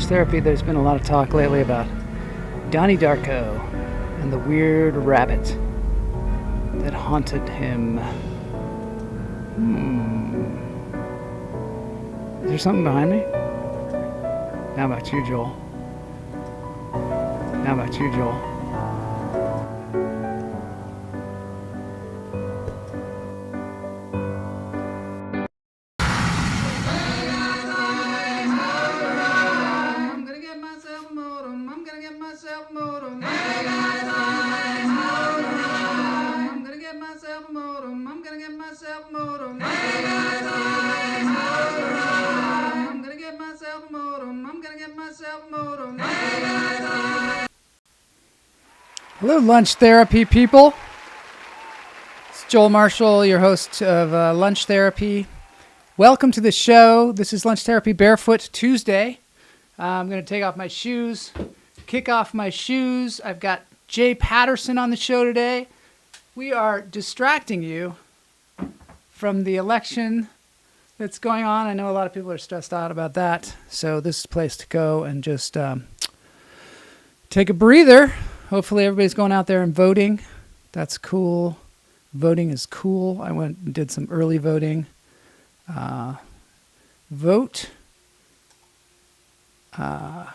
Therapy, there's been a lot of talk lately about Donnie Darko and the weird rabbit that haunted him. Is there something behind me? How about you, Joel? How about you, Joel? Hello, Lunch Therapy people. It's Joel Marshall, your host of Lunch Therapy. Welcome to the show. This is Lunch Therapy Barefoot Tuesday. I'm going to take off my shoes, kick off my shoes. I've got Jay Patterson on the show today. We are distracting you from the election that's going on. I know a lot of people are stressed out about that. So this is a place to go and just take a breather. Hopefully everybody's going out there and voting. That's cool. Voting is cool. I went and did some early voting. Vote. I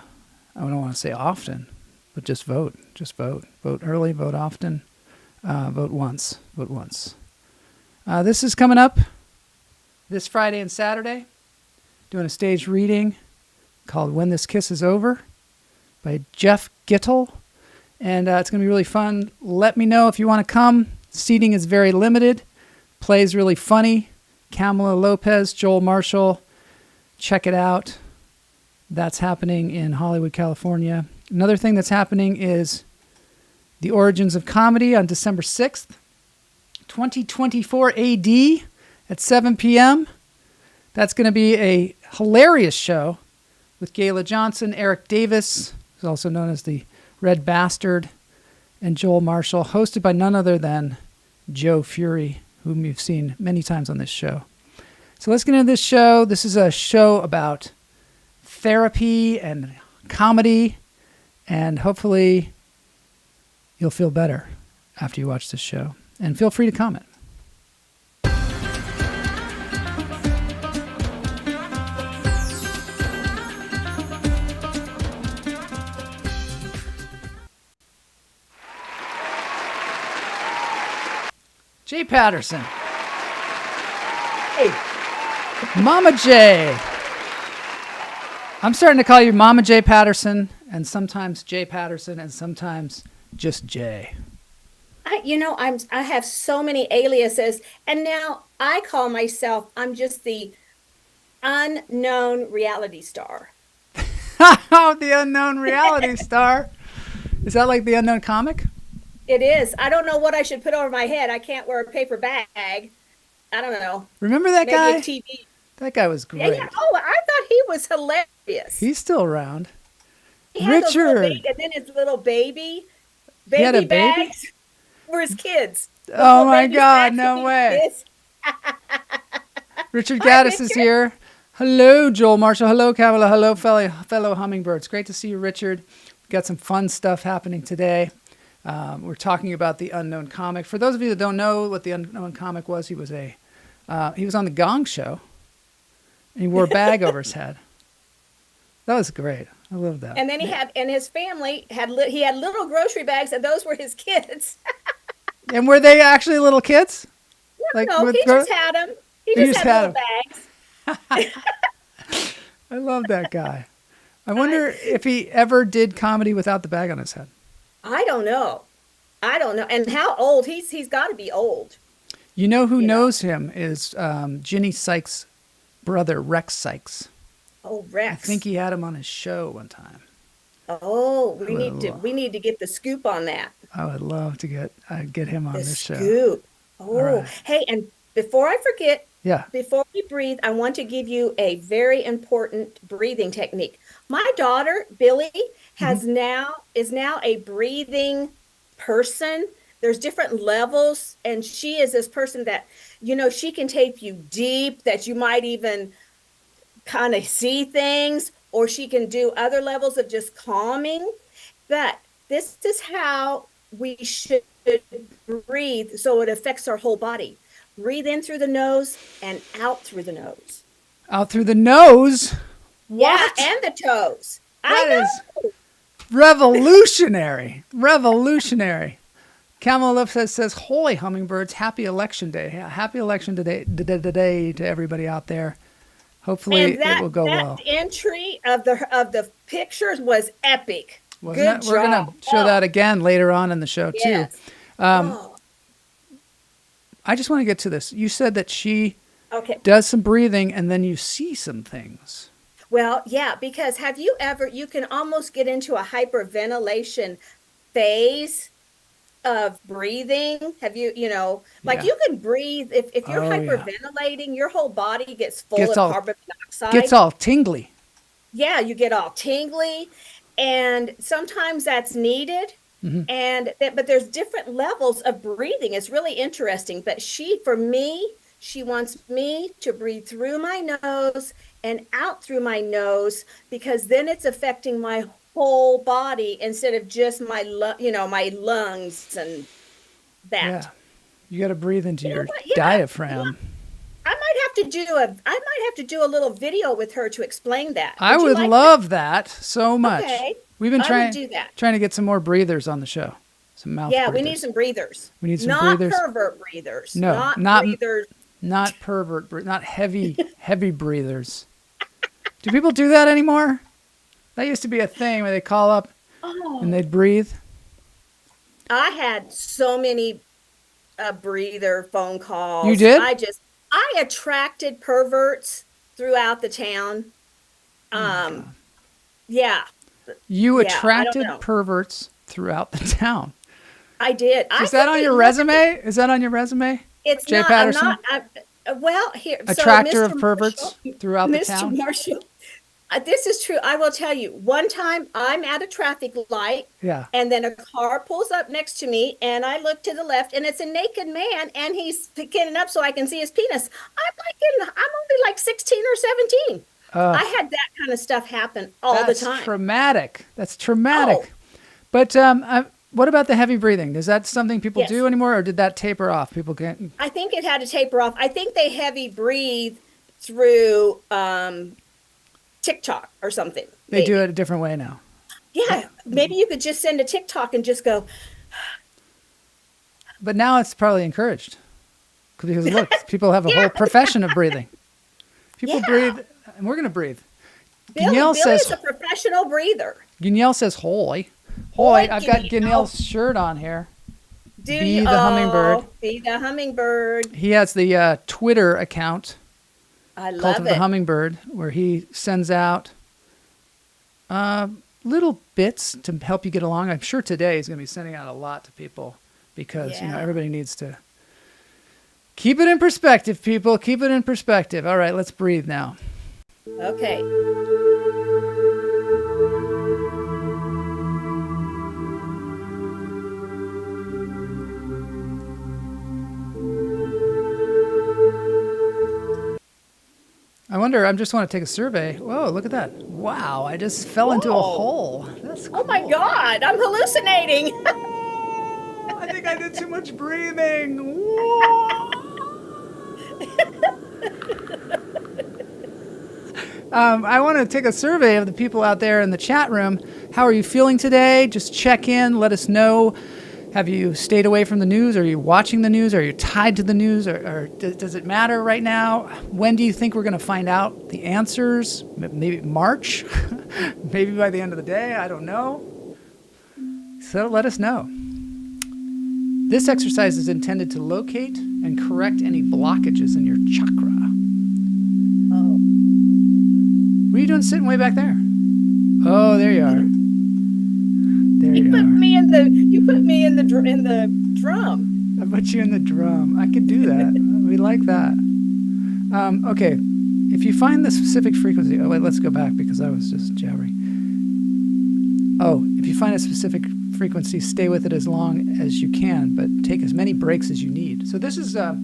don't want to say often, but just vote. Just vote. Vote early, vote often. Vote once. Vote once. This is coming up this Friday and Saturday. Doing a staged reading called When This Kiss Is Over by Jeff Gittel. And it's going to be really fun. Let me know if you want to come. Seating is very limited. Play's really funny. Kamala Lopez, Joel Marshall. Check it out. That's happening in Hollywood, California. Another thing that's happening is The Origins of Comedy on December 6th, 2024 AD at 7 p.m. That's going to be a hilarious show with Gayla Johnson, Eric Davis, who's also known as the Red Bastard, and Joel Marshall, hosted by none other than Joe Fury, whom you've seen many times on this show. So let's get into this show. This is a show about therapy and comedy, and hopefully you'll feel better after you watch this show. And feel free to comment. Jay Patterson. Hey. Mama Jay. I'm starting to call you Mama Jay Patterson, and sometimes Jay Patterson, and sometimes just Jay. I have so many aliases, and now I call myself, I'm just the unknown reality star. Oh, the unknown reality star. Is that like the unknown comic? It is. I don't know what I should put over my head. I can't wear a paper bag. I don't know. Remember that Maybe guy? a TV. That guy was great. Yeah. Oh, I thought he was hilarious. He's still around. He had those little Richard. and then his little baby He had a baby? bags were his kids. Those Oh little my baby God, bags no to be way. kids. Richard Hi, Gaddis is Richard. here. Hello, Joel Marshall. Hello, Kamala. Hello, fellow hummingbirds. Great to see you, Richard. We've got some fun stuff happening today. We're talking about the unknown comic. For those of you that don't know what the unknown comic was, he was on the Gong Show, and he wore a bag over his head. That was great. I love that. And then his family had little grocery bags, and those were his kids. And were they actually little kids? Like No, with he just had them. He just had little bags. I love that guy. I wonder if he ever did comedy without the bag on his head. I don't know. And how old? He's got to be old. You know who knows him is Ginny Sykes' brother, Rex Sykes. Oh, Rex. I think he had him on his show one time. Oh, we need to get the scoop on that. I would love to get him on this show. Scoop. Oh, right. Hey, and before I forget, Yeah. before we breathe, I want to give you a very important breathing technique. My daughter, Billy, is now a breathing person. There's different levels, and she is this person that, she can take you deep, that you might even kind of see things, or she can do other levels of just calming. But this is how we should breathe so it affects our whole body. Breathe in through the nose and out through the nose. Out through the nose? What? Yeah, and the toes. That is revolutionary. Revolutionary. Camel Lip says, holy hummingbirds, happy election day. Yeah, happy election day to everybody out there. Hopefully it will go well. That entry of the pictures was epic. Wasn't it? We're going to show that again later on in the show, too. I just want to get to this. You said that she does some breathing and then you see some things. Well, yeah, because you can almost get into a hyperventilation phase of breathing. Have you you can breathe. If you're hyperventilating, your whole body gets full of carbon dioxide. Gets all tingly. Yeah, you get all tingly. And sometimes that's needed. Mm-hmm. But there's different levels of breathing. It's really interesting. But she wants me to breathe through my nose and out through my nose, because then it's affecting my whole body instead of just my lungs and that. Yeah, you got to breathe into your diaphragm. I might have to do a little video with her to explain that. I would love that so much. Okay. We've been trying to get some more breathers on the show. Some mouth breathers. We need some breathers. We need some breathers. Not pervert breathers. No, not breathers. Not pervert, not heavy breathers. Do people do that anymore? That used to be a thing where they call up and they'd breathe. I had so many breather phone calls. You did? I attracted perverts throughout the town. Yeah. You attracted perverts throughout the town. I did. Is that on your resume? Is that on your resume? It's Jay not. Patterson? Attractor of perverts throughout the town. Mr. Marshall, this is true. I will tell you. One time, I'm at a traffic light, and then a car pulls up next to me, and I look to the left, and it's a naked man, and he's picking up so I can see his penis. I'm only like 16 or 17. I had that kind of stuff happen all the time. That's traumatic. Oh. But what about the heavy breathing? Is that something people do anymore, or did that taper off? People can't. I think it had to taper off. I think they heavy breathe through TikTok or something. They do it a different way now. Yeah, maybe you could just send a TikTok and just go. But now it's probably encouraged because look, people have a whole profession of breathing. People breathe, and we're going to breathe. Billy's a professional breather. Guignel says, "Hoy." I've got Guignel's shirt on here. Be the hummingbird. Be the hummingbird. He has the Twitter account. I love Cult of the Hummingbird, where he sends out little bits to help you get along. I'm sure today he's going to be sending out a lot to people because everybody needs to keep it in perspective, people. Keep it in perspective. All right, let's breathe now. Okay. I wonder, I just want to take a survey. Whoa, look at that. Wow, I just fell into a hole. That's cool. Oh my God, I'm hallucinating. I think I did too much breathing. I want to take a survey of the people out there in the chat room. How are you feeling today? Just check in, let us know. Have you stayed away from the news? Are you watching the news? Are you tied to the news? Or does it matter right now? When do you think we're going to find out the answers? Maybe March? Maybe by the end of the day? I don't know. So let us know. This exercise is intended to locate and correct any blockages in your chakra. Oh. What are you doing sitting way back there? Oh, there you are. You put me in the drum. I put you in the drum. I could do that. We like that. Okay. If you find the specific frequency, let's go back because I was just jabbering. If you find a specific frequency, stay with it as long as you can, but take as many breaks as you need. So this is a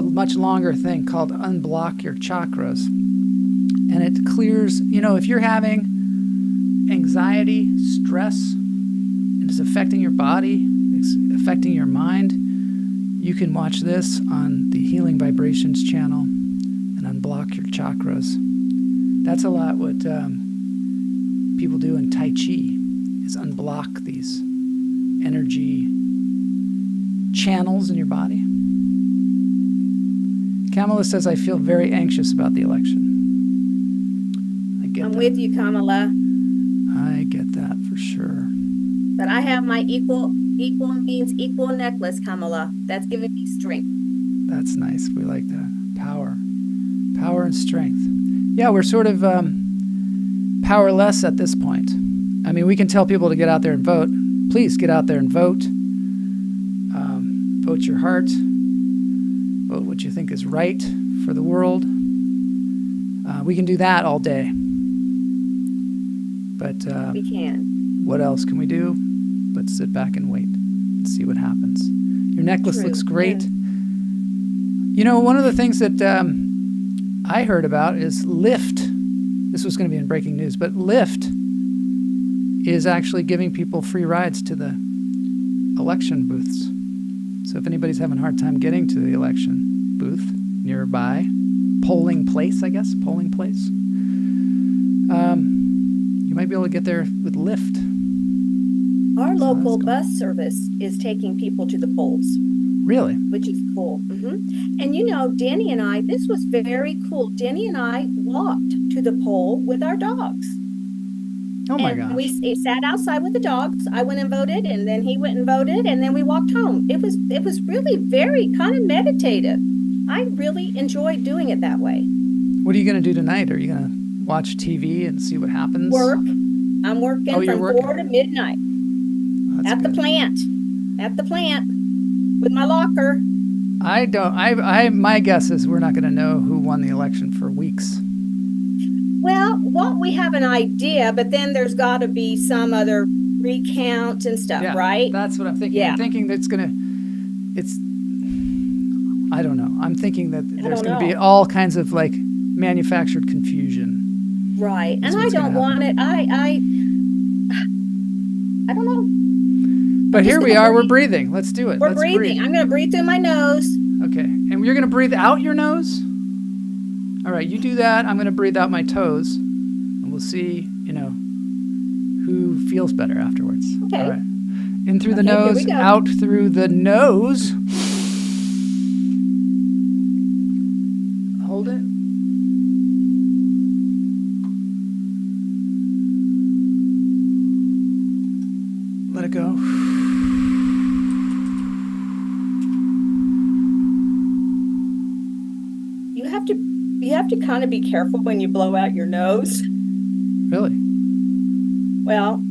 much longer thing called Unblock Your Chakras. and it clears, if you're having anxiety, stress, and it's affecting your body, it's affecting your mind, you can watch this on the Healing Vibrations channel and unblock your chakras. That's a lot what people do in Tai Chi, is unblock these energy channels in your body. Kamala says, I feel very anxious about the election. I'm with you, Kamala. I get that for sure. But I have my equal means equal necklace, Kamala. That's giving me strength. That's nice. We like that. Power and strength. Yeah, we're sort of powerless at this point. I mean, we can tell people to get out there and vote. Please get out there and vote. Vote your heart. Vote what you think is right for the world. We can do that all day. But we can. What else can we do? Let's sit back and wait and see what happens. Your necklace looks great. Yeah. One of the things that I heard about is Lyft. This was going to be in breaking news, but Lyft is actually giving people free rides to the election booths. So if anybody's having a hard time getting to the election booth nearby, polling place, you might be able to get there with Lyft. Our local bus service is taking people to the polls. Really? Which is cool. Mm-hmm. And Denny and I, this was very cool. Denny and I walked to the poll with our dogs. Oh my gosh. We sat outside with the dogs. I went and voted, and then he went and voted, and then we walked home. It was really very kind of meditative. I really enjoyed doing it that way. What are you going to do tonight? Are you going to watch TV and see what happens? Work. I'm working from 4 to midnight. At the plant with my locker. My guess is we're not going to know who won the election for weeks. Well, won't we have an idea, but then there's got to be some other recount and stuff, right? That's what I'm thinking. Yeah. I'm thinking that's I don't know. I'm thinking that there's going to be all kinds of manufactured confusion. Right. And I don't want it. I don't know. But here we are. We're breathing. Let's do it. Let's breathing. Breathe. I'm going to breathe through my nose. Okay. And you're going to breathe out your nose? All right. You do that. I'm going to breathe out my toes. And we'll see, who feels better afterwards. Okay. All right. In through the nose, out through the nose. Hold it. Let it go. You have to kind of be careful when you blow out your nose. Really? Well,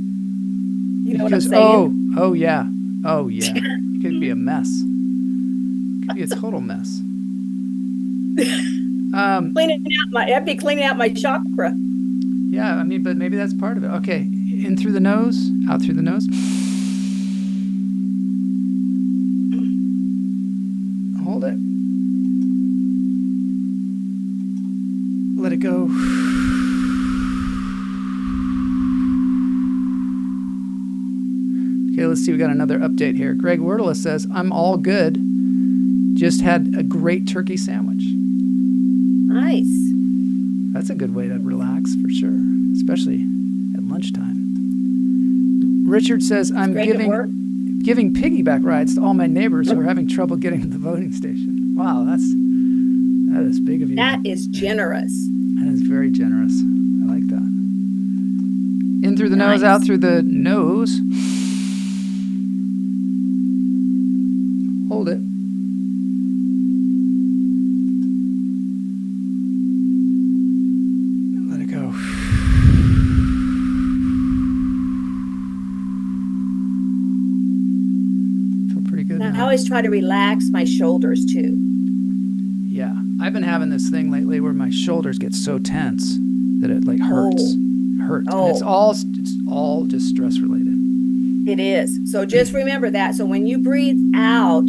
you know what I'm saying? Oh yeah. It could be a mess. It could be a total mess. I'd be cleaning out my chakra. Yeah, I mean, but maybe that's part of it. Okay, in through the nose, out through the nose. Hold it. Let it go. Okay, let's see. We got another update here. Greg Wordla says, I'm all good. Just had a great turkey sandwich. Nice. That's a good way to relax for sure, especially at lunchtime. Richard says, I'm giving piggyback rides to all my neighbors who are having trouble getting to the voting station. Wow, that is big of you. That is generous. That is very generous. I like that. In through the nose, out through the nose. Hold it. Let it go. Feel pretty good now. I always try to relax my shoulders too. Yeah, I've been having this thing lately where my shoulders get so tense that it hurts. It hurts. Oh. And it's all just stress related. It is. So just remember that. So when you breathe out,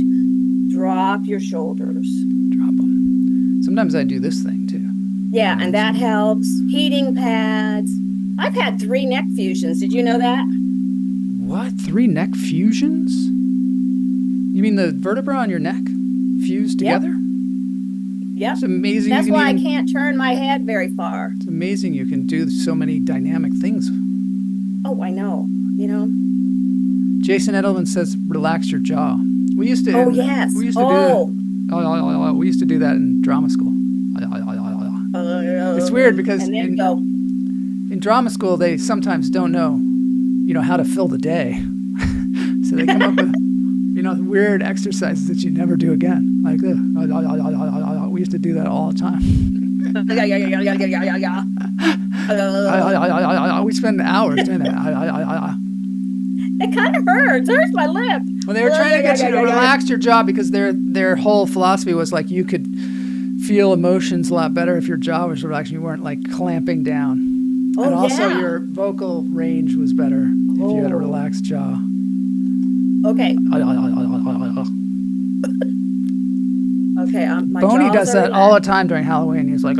drop your shoulders. Drop them. Sometimes I do this thing too. Yeah, and that helps. Heating pads. I've had 3 neck fusions. Did you know that? What? 3 neck fusions? You mean the vertebra on your neck fused Yep. together? Yep. It's amazing. That's you can why even, I can't turn my head very far. It's amazing you can do so many dynamic things. Oh, I know. You know. Jason Edelman says, "Relax your jaw." We used to. Oh, yes. We used to Oh. do. We used to do that in drama school. It's weird because And then go. in drama school they sometimes don't know, how to fill the day, so they come up with, weird exercises that you never do again. Like we used to do that all the time. We spend hours doing that. It kind of hurts. It hurts my lip. Well, they were trying to get you to relax your jaw because their whole philosophy was like you could feel emotions a lot better if your jaw was relaxed. You weren't like clamping down. Oh, and also yeah. your vocal range was better if you had a relaxed jaw. Okay. Okay. My Boney jaws does are that relaxed. all the time during Halloween. He's like,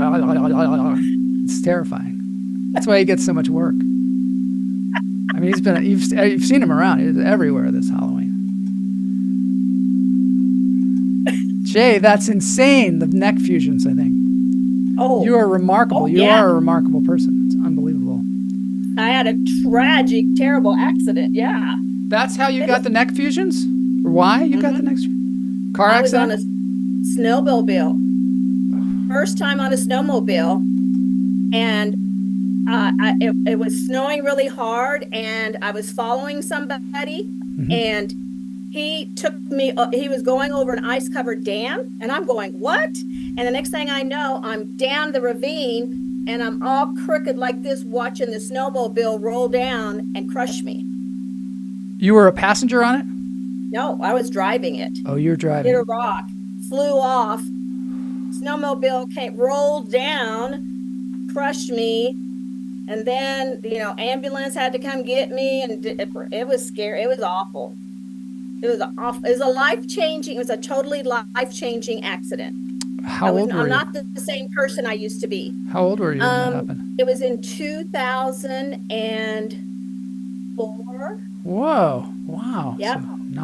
it's terrifying. That's why he gets so much work. I mean, you've seen him around. He's everywhere this Halloween. Jay, that's insane. The neck fusions, I think. Oh. You are remarkable. You yeah. are a remarkable person. It's unbelievable. I had a tragic, terrible accident. Yeah. That's how you got the neck fusions? Or why you got the neck fusions? Car accident? I was on a snowmobile. First time on a snowmobile. And it was snowing really hard. And I was following somebody. And he took me, he was going over an ice-covered dam. And I'm going, what? And the next thing I know, I'm down the ravine. And I'm all crooked like this, watching the snowmobile roll down and crush me. You were a passenger on it? No, I was driving it. Oh, you were driving. Hit a rock, flew off. Snowmobile rolled down, crushed me. And then, ambulance had to come get me. And it was scary. It was awful. It was awful. It was a totally life-changing accident. How old were you? I'm not the same person I used to be. How old were you when that happened? It was in 2004. Whoa! Wow. Yeah.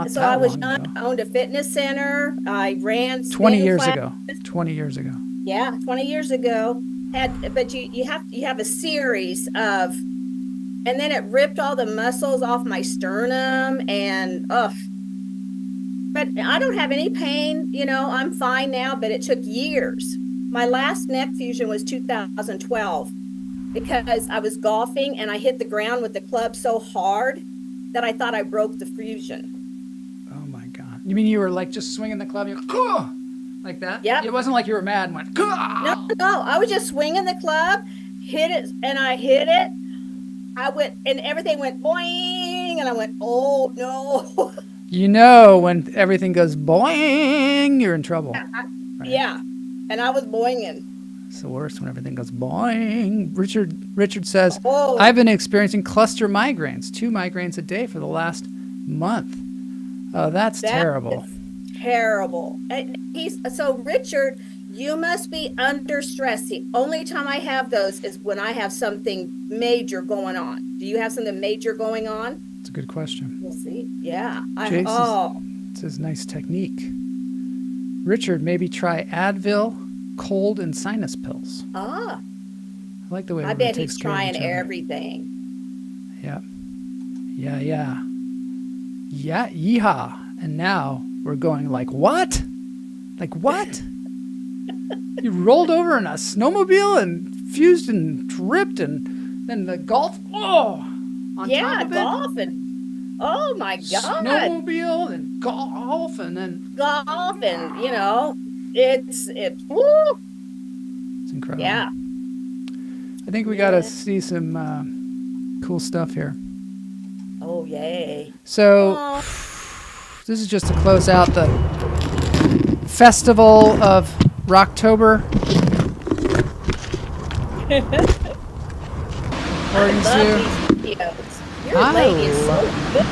So I was long young. I owned a fitness center. I ran 20 years ago. 20 years ago. Yeah, 20 years ago. But you have a series of, and then it ripped all the muscles off my sternum and But I don't have any pain, I'm fine now, but it took years. My last neck fusion was 2012 because I was golfing and I hit the ground with the club so hard that I thought I broke the fusion. Oh my God. You mean you were like just swinging the club, like that? Yeah. It wasn't like you were mad and went, No, I was just swinging the club, hit it, and I hit it. I went, and everything went boing, and I went, oh no. When everything goes boing, you're in trouble. Right? Yeah, and I was boinging. It's the worst when everything goes boing. Richard says, I've been experiencing cluster migraines, 2 migraines a day for the last month. Oh, that's terrible. Terrible. So Richard, you must be under stress. The only time I have those is when I have something major going on. Do you have something major going on? That's a good question. We'll see. Yeah. It says nice technique. Richard, maybe try Advil, cold, and sinus pills. I like the way I bet he's trying everything. Yeah. Yeah, yeehaw. And now we're going like, what? Like what? You rolled over in a snowmobile and fused and tripped and then the golf. On top of golf and oh my God. Snowmobile and golf and then golf and it's It's incredible. Yeah. I think we got to see some cool stuff here. Oh, yay. So this is just to close out the festival of Rocktober. According to your lady is so good.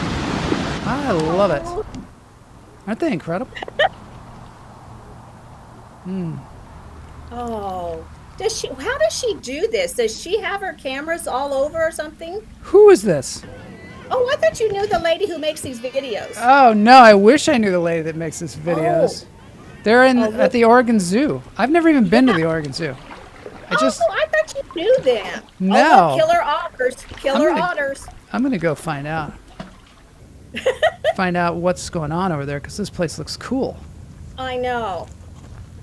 I love it. Aren't they incredible? Oh, How does she do this? Does she have her cameras all over or something? Who is this? Oh, I thought you knew the lady who makes these videos. Oh no, I wish I knew the lady that makes these Oh, videos. They're oh, at look. the Oregon Zoo. I've never even been to Yeah. the Oregon Zoo. I Oh, just I thought you knew them. Oh, No. look, killer otters. Killer gonna- otters. I'm gonna go find out. Find out what's going on over there because this place looks cool. I know.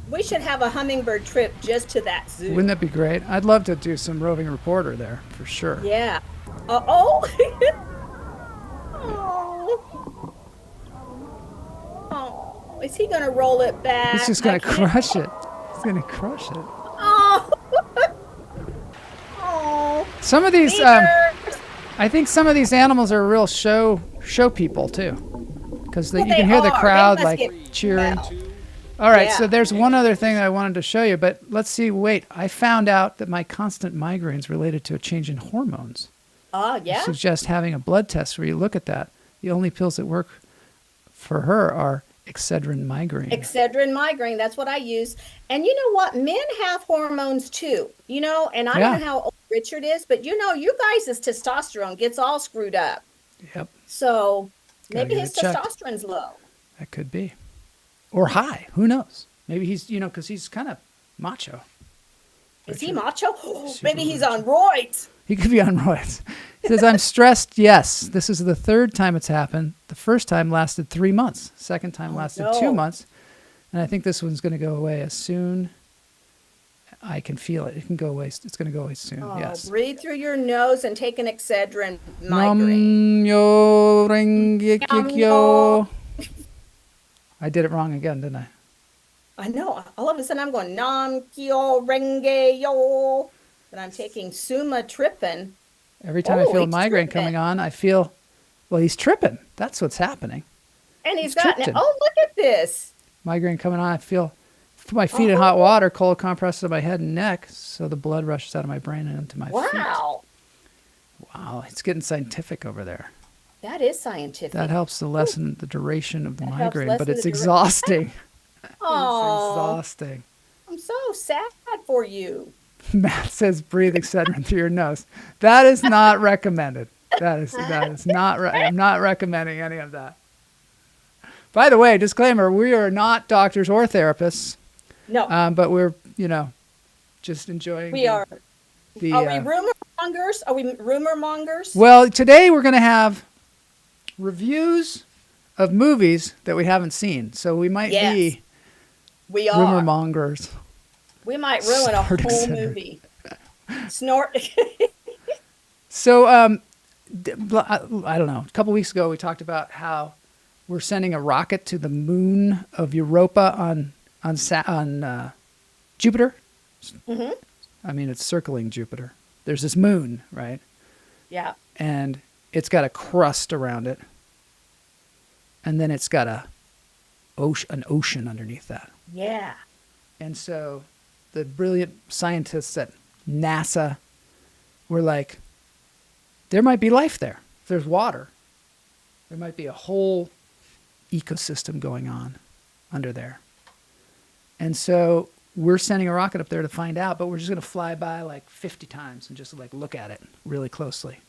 We should have a hummingbird trip just to that zoo. Wouldn't that be great? I'd love to do some roving reporter there for sure. Yeah. Oh. Oh. Oh. Is he going to roll it back? He's just gonna crush it. He's gonna crush it. Oh. Oh. Some of these, Beavers. I think some of these animals are real show people too, because Well, you can hear the they crowd must like get cheering. well. All right, Yeah. so there's one other thing that I wanted to show you, but let's see. Wait, I found out that my constant migraines related to a change in hormones. Oh, yeah. Suggest having a blood test where you look at that. The only pills that work for her are Excedrin migraine. Excedrin migraine. That's what I use. And you know what? Men have hormones too, and I Yeah. don't know how old Richard is, but you guys' testosterone gets all screwed up. Yep, So Gotta maybe get his it checked. testosterone's low. that could be. Or high. Who knows? Maybe he's, because he's kind of macho. Is he Richard. macho? Super Maybe he's macho. on roids. He could be on roids. He says, I'm stressed. Yes. This is the third time it's happened. The first time lasted 3 months. Second time lasted no. 2 months. And I think this one's going to go away as soon. I can feel it. It can go away. It's going to go away soon. Oh, Yes. breathe through your nose and take an Excedrin migraine. Nam yo renge kyo. I did it wrong again, didn't I? I know. All of a sudden I'm going nam kyo renge yo. But I'm taking sumatriptan. Every time I Oh, feel a he's migraine tripping. coming on, I feel, well, he's tripping. That's what's happening. And he's He's got, tryptin. oh, look at this. Migraine coming on, I feel, put my feet in hot water, cold compress to my head and neck, so the blood rushes out of my brain and into my feet. Wow. Wow, it's getting scientific over there. That is scientific. That helps to lessen the duration of the That helps migraine, but lessen it's the dura- exhausting. It's Oh, exhausting. I'm so sad for you. Matt says breathe Excedrin through your nose. That is not recommended. That is not I'm not recommending any of that. By the way, disclaimer, we are not doctors or therapists, No, but we're, just enjoying we are. the Are we rumor mongers? Are we rumor mongers? Well, today we're going to have reviews of movies that we haven't seen. So we might Yes, be we are. rumor mongers. We might ruin a Snort whole Excedrin. movie. Snort. So I don't know. A couple weeks ago, we talked about how we're sending a rocket to the moon of Europa on Jupiter. Mhm. I mean, it's circling Jupiter. There's this moon, right? Yeah. And it's got a crust around it, and then it's got an ocean underneath that. Yeah. And so the brilliant scientists at NASA were like, there might be life there. If there's water, there might be a whole ecosystem going on under there. And so we're sending a rocket up there to find out, but we're just going to fly by like 50 times and just like look at it really closely.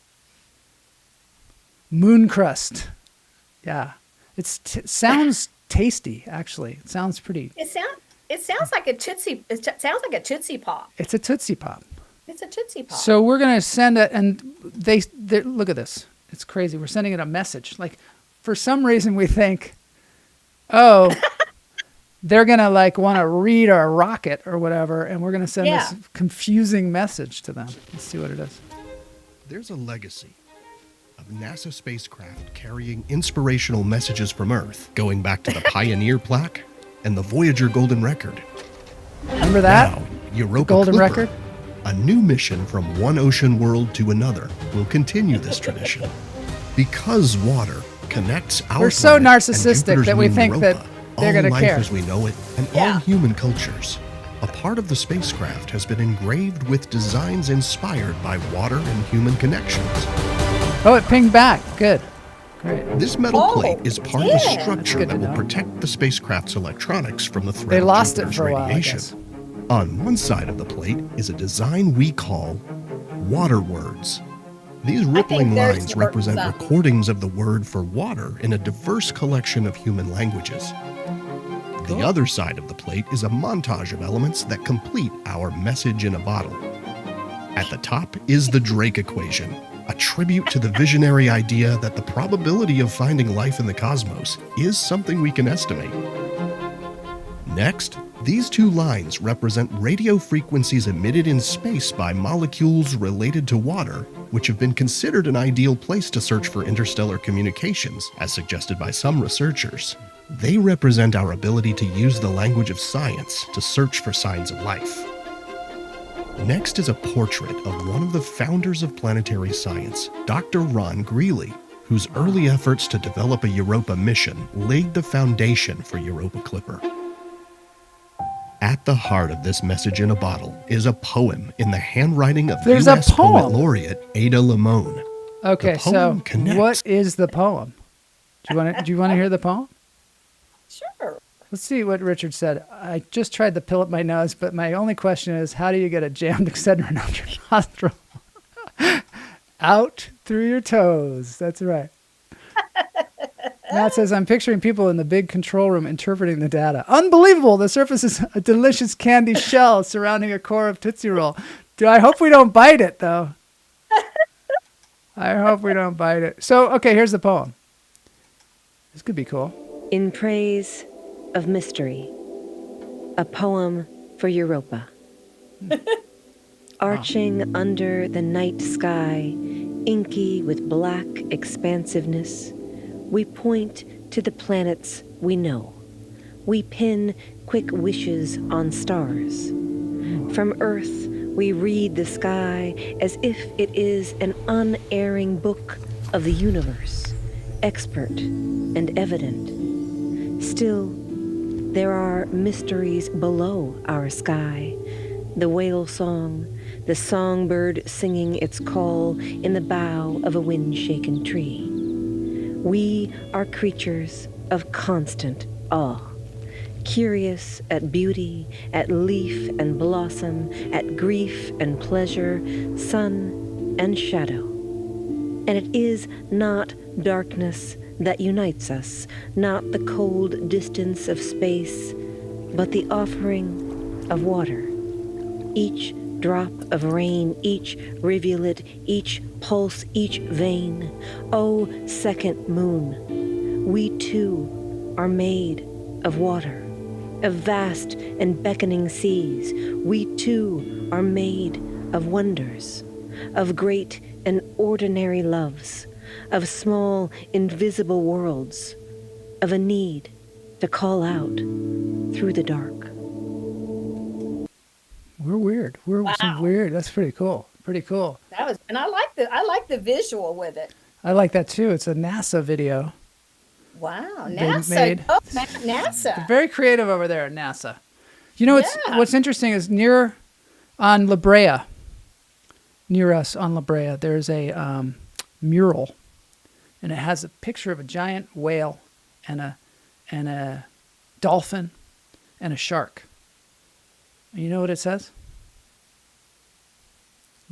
Moon crust. Yeah. Sounds tasty, actually. It sounds pretty. It sounds like a Tootsie. It sounds like a Tootsie Pop. It's a Tootsie Pop. It's a Tootsie Pop. So we're going to send it, and they look at this. It's crazy. We're sending it a message. Like, for some reason, we think, oh, they're going to like want to read our rocket or whatever, and we're going to send this confusing message to them. Let's see what it is. There's a legacy of NASA spacecraft carrying inspirational messages from Earth, going back to the Pioneer plaque and the Voyager Golden Record. Remember that? Now, Europa Golden Clipper, Record? a new mission from one ocean world to another, will continue this tradition. Because water connects our We're so planet and narcissistic Jupiter's that we moon think that Europa, they're all gonna life care. as we know it, and Yeah. all human cultures. A part of the spacecraft has been engraved with designs inspired by water and human connections. Oh, it pinged back. Good. Great. This metal Oh, plate is part of yeah. the That's structure good to that will know. protect the spacecraft's electronics from the threat They of lost it Jupiter's for a while, I radiation. guess. On one side of the plate is a design we call water words. These rippling lines represent recordings of the word for water in a diverse collection of human languages. The other side of the plate is a montage of elements that complete our message in a bottle. At the top is the Drake equation, a tribute to the visionary idea that the probability of finding life in the cosmos is something we can estimate. Next, these two lines represent radio frequencies emitted in space by molecules related to water, which have been considered an ideal place to search for interstellar communications, as suggested by some researchers. They represent our ability to use the language of science to search for signs of life. Next is a portrait of one of the founders of planetary science, Dr. Ron Greeley, whose early efforts to develop a Europa mission laid the foundation for Europa Clipper. At the heart of this message in a bottle is a poem in the handwriting of U.S. Poet Laureate Ada Limon. Okay, so what is the poem? Do you want to hear the poem? Sure. Let's see what Richard said. I just tried to pill up my nose, but my only question is, how do you get a jammed Excedrin out your nostril? Out through your toes. That's right. Matt says, I'm picturing people in the big control room interpreting the data. Unbelievable. The surface is a delicious candy shell surrounding a core of Tootsie Roll. I hope we don't bite it, though. I hope we don't bite it. So, okay, here's the poem. This could be cool. In praise of mystery, a poem for Europa. Arching under the night sky, inky with black expansiveness, we point to the planets we know. We pin quick wishes on stars. From Earth, we read the sky as if it is an unerring book of the universe, expert and evident. Still, there are mysteries below our sky. The whale song, the songbird singing its call in the bough of a wind-shaken tree. We are creatures of constant awe, curious at beauty, at leaf and blossom, at grief and pleasure, sun and shadow. And it is not darkness that unites us, not the cold distance of space, but the offering of water. Each drop of rain, each rivulet, each pulse, each vein. Oh, second moon, we too are made of water, of vast and beckoning seas. We too are made of wonders, of great and ordinary loves, of small invisible worlds, of a need to call out through the dark. We're weird. We're weird. That's pretty cool. Pretty cool. That was, and I like the visual with it. I like that too. It's a NASA video. Wow, NASA. NASA. They're very creative over there at NASA. You know what's interesting is on La Brea, near us on La Brea, there's a mural, and it has a picture of a giant whale and a dolphin and a shark. You know what it says?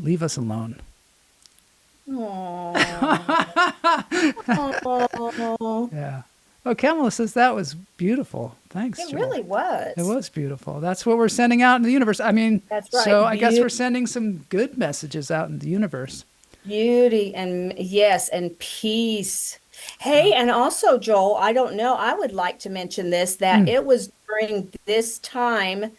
Leave us alone. Aww. Yeah. Oh, Kamala says that was beautiful. Thanks, It Joel. really was. It was beautiful. That's what we're sending out in the universe. I mean, That's right. So I guess we're sending some good messages out in the universe. Beauty and yes, and peace. Hey, and also, Joel, I don't know, I would like to mention this, that it was during this time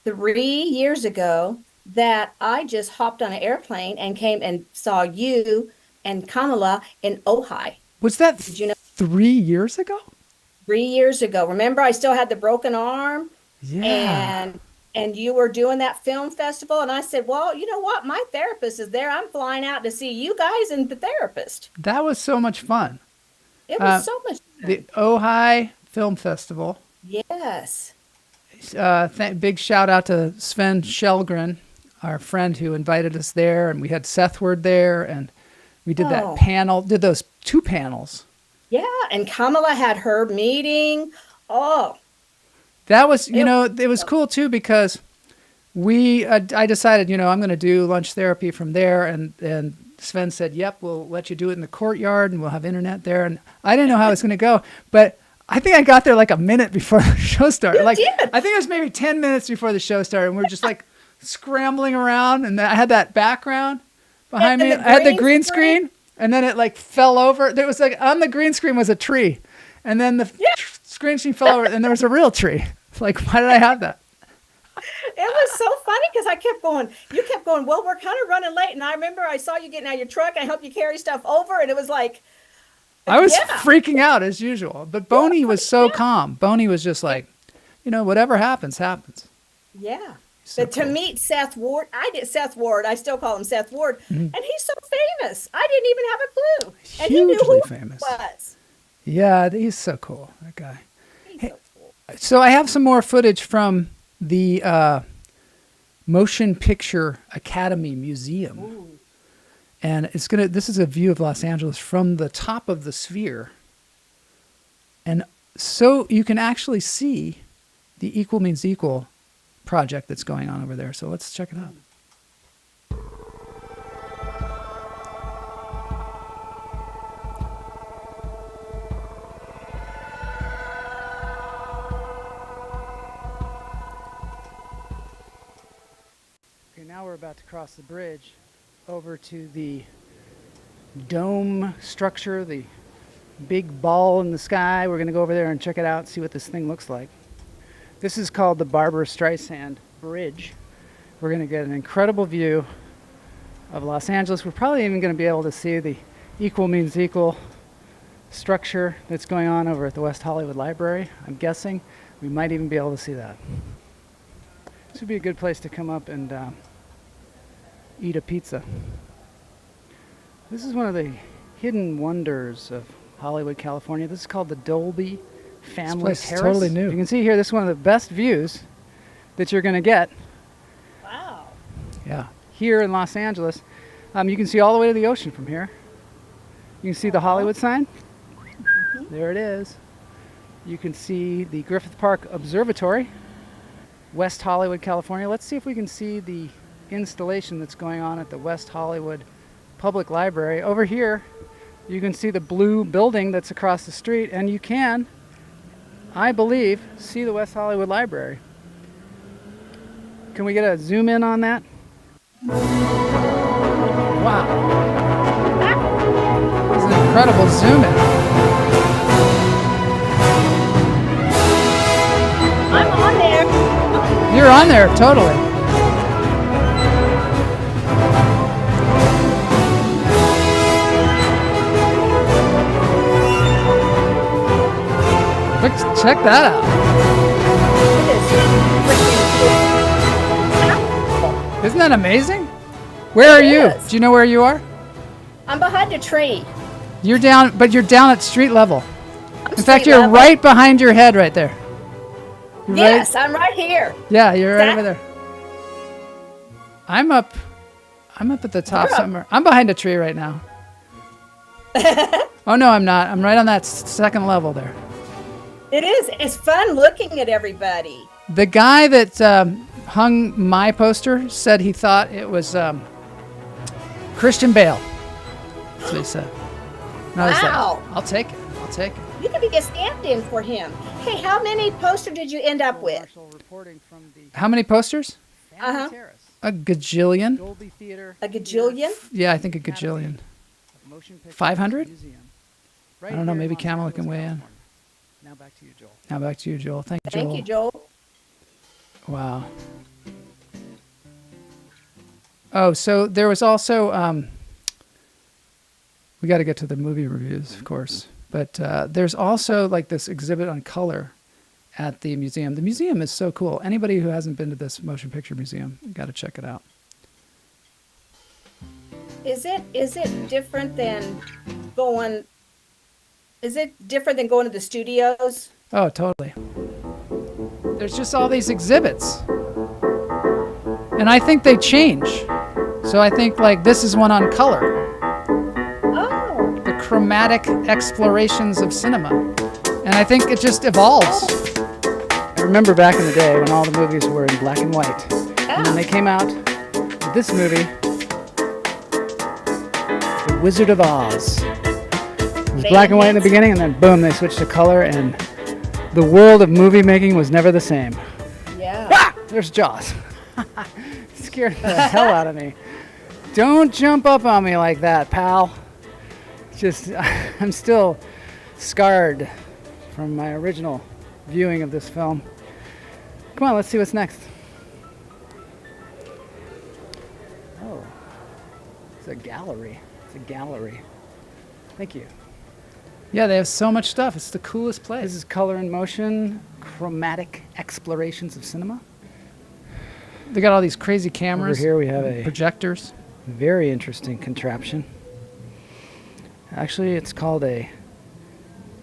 3 years ago that I just hopped on an airplane and came and saw you and Kamala in Ojai. Was that Did you know? 3 years ago? 3 years ago. Remember, I still had the broken arm? Yeah. And you were doing that film festival, and I said, well, you know what? My therapist is there. I'm flying out to see you guys and the therapist. That was so much fun. It was so much fun. The Ojai Film Festival. Yes. Big shout out to Sven Shellgren, our friend who invited us there, and we had Seth Word there, and we did that panel, did those 2 panels. Yeah, and Kamala had her meeting. Oh, That was, it was cool too because I decided, I'm going to do lunch therapy from there. And Sven said, yep, we'll let you do it in the courtyard and we'll have internet there. And I didn't know how it was going to go, but I think I got there like a minute before the show started. You did. I think it was maybe 10 minutes before the show started. And we were just like scrambling around. And I had that background behind me. I had the green screen and then it like fell over. There was like on the green screen was a tree. And then the screen fell over and there was a real tree. Like, why did I have that? It was so funny because you kept going, well, we're kind of running late. And I remember I saw you getting out of your truck. I helped you carry stuff over. And it was like, I was freaking out as usual. But Boney was so calm. Boney was just like, whatever happens, happens. Yeah. So but to meet Seth Ward, I still call him Seth Ward. Mm-hmm. And he's so famous. I didn't even have a clue. And Hugely he knew who famous. he was. Yeah, he's so cool, that guy. He's so cool. So I have some more footage from the Motion Picture Academy Museum. Ooh. And this is a view of Los Angeles from the top of the sphere. And so you can actually see the Equal Means Equal project that's going on over there. So let's check it out. Okay, now we're about to cross the bridge over to the dome structure, the big ball in the sky. We're going to go over there and check it out, see what this thing looks like. This is called the Barbara Streisand Bridge. We're going to get an incredible view of Los Angeles. We're probably even going to be able to see the Equal Means Equal structure that's going on over at the West Hollywood Library. I'm guessing we might even be able to see that. This would be a good place to come up and eat a pizza. This is one of the hidden wonders of Hollywood, California. This is called the Dolby Family This place is Terrace. totally new. You can see here, this is one of the best views that you're going to get. Wow. Yeah, here in Los Angeles. You can see all the way to the ocean from here. You can see the Hollywood sign. There it is. You can see the Griffith Park Observatory, West Hollywood, California. Let's see if we can see the installation that's going on at the West Hollywood Public Library. Over here, you can see the blue building that's across the street, and you can, I believe, see the West Hollywood Library. Can we get a zoom in on that? Wow. This is an incredible zoom in. I'm on there. You're on there, totally. Check that out. Isn't that amazing? Where are you? is. Do you know where you are? I'm behind a tree. You're down, but you're down at street level. I'm In fact, street you're level. right behind your head right there. You're Yes, right- I'm right here. Yeah, you're right That- over there. I'm up at the top You're up. somewhere. I'm behind a tree right now. Oh no, I'm not. I'm right on that second level there. It is. It's fun looking at everybody. The guy that hung my poster said he thought it was Christian Bale. That's what he said. And I was like, Wow. I'll take it. I'll take it. You could be a stand-in for him. Hey, how many posters did you end up with? How many posters? Uh-huh. A gajillion. A gajillion? Yeah, I think a gajillion. 500? I don't know. Maybe Kamala can weigh in. Now back to you, Joel. Thank you, Joel. Thank you, Joel. Wow. Oh, so there was also, we got to get to the movie reviews, of course, but there's also like this exhibit on color at the museum. The museum is so cool. Anybody who hasn't been to this motion picture museum, got to check it out. Is it different than going? Is it different than going to the studios? Oh, totally. There's just all these exhibits. And I think they change. So I think like this is one on color. Oh, The chromatic explorations of cinema. And I think it just evolves. I remember back in the day when all the movies were in black and white. And then they came out with this movie, The Wizard of Oz. It was black and white in the beginning, and then boom, they switched to color, and the world of movie making was never the same. Yeah. Ah! There's Jaws. Scared the hell out of me. Don't jump up on me like that, pal. Just, I'm still scarred from my original viewing of this film. Come on, let's see what's next. Oh, it's a gallery. It's a gallery. Thank you. Yeah, they have so much stuff. It's the coolest place. This is color in motion, chromatic explorations of cinema. They got all these crazy cameras. Over here we have a projectors. Very interesting contraption. Actually, it's called a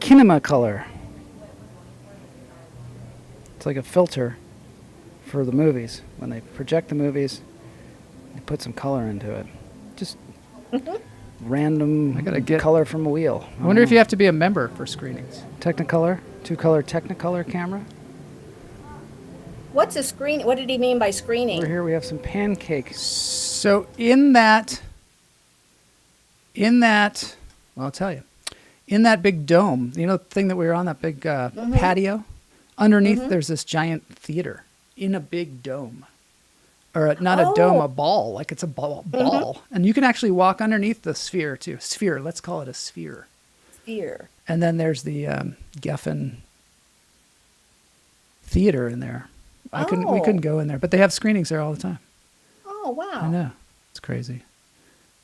kinema color. It's like a filter for the movies. When they project the movies, they put some color into it. Just random color from a wheel. I wonder if you have to be a member for screenings. Technicolor, 2-color Technicolor camera. What's a screen? What did he mean by screening? Over here we have some pancakes. So in that, well, I'll tell you, in that big dome, you know, the thing that we were on, that big patio, underneath there's this giant theater in a big dome. Or not a dome, a ball, like it's a ball. And you can actually walk underneath the sphere too. Sphere, let's call it a sphere. Sphere. And then there's the Geffen theater in there. We couldn't go in there, but they have screenings there all the time. Oh, wow. I know. It's crazy.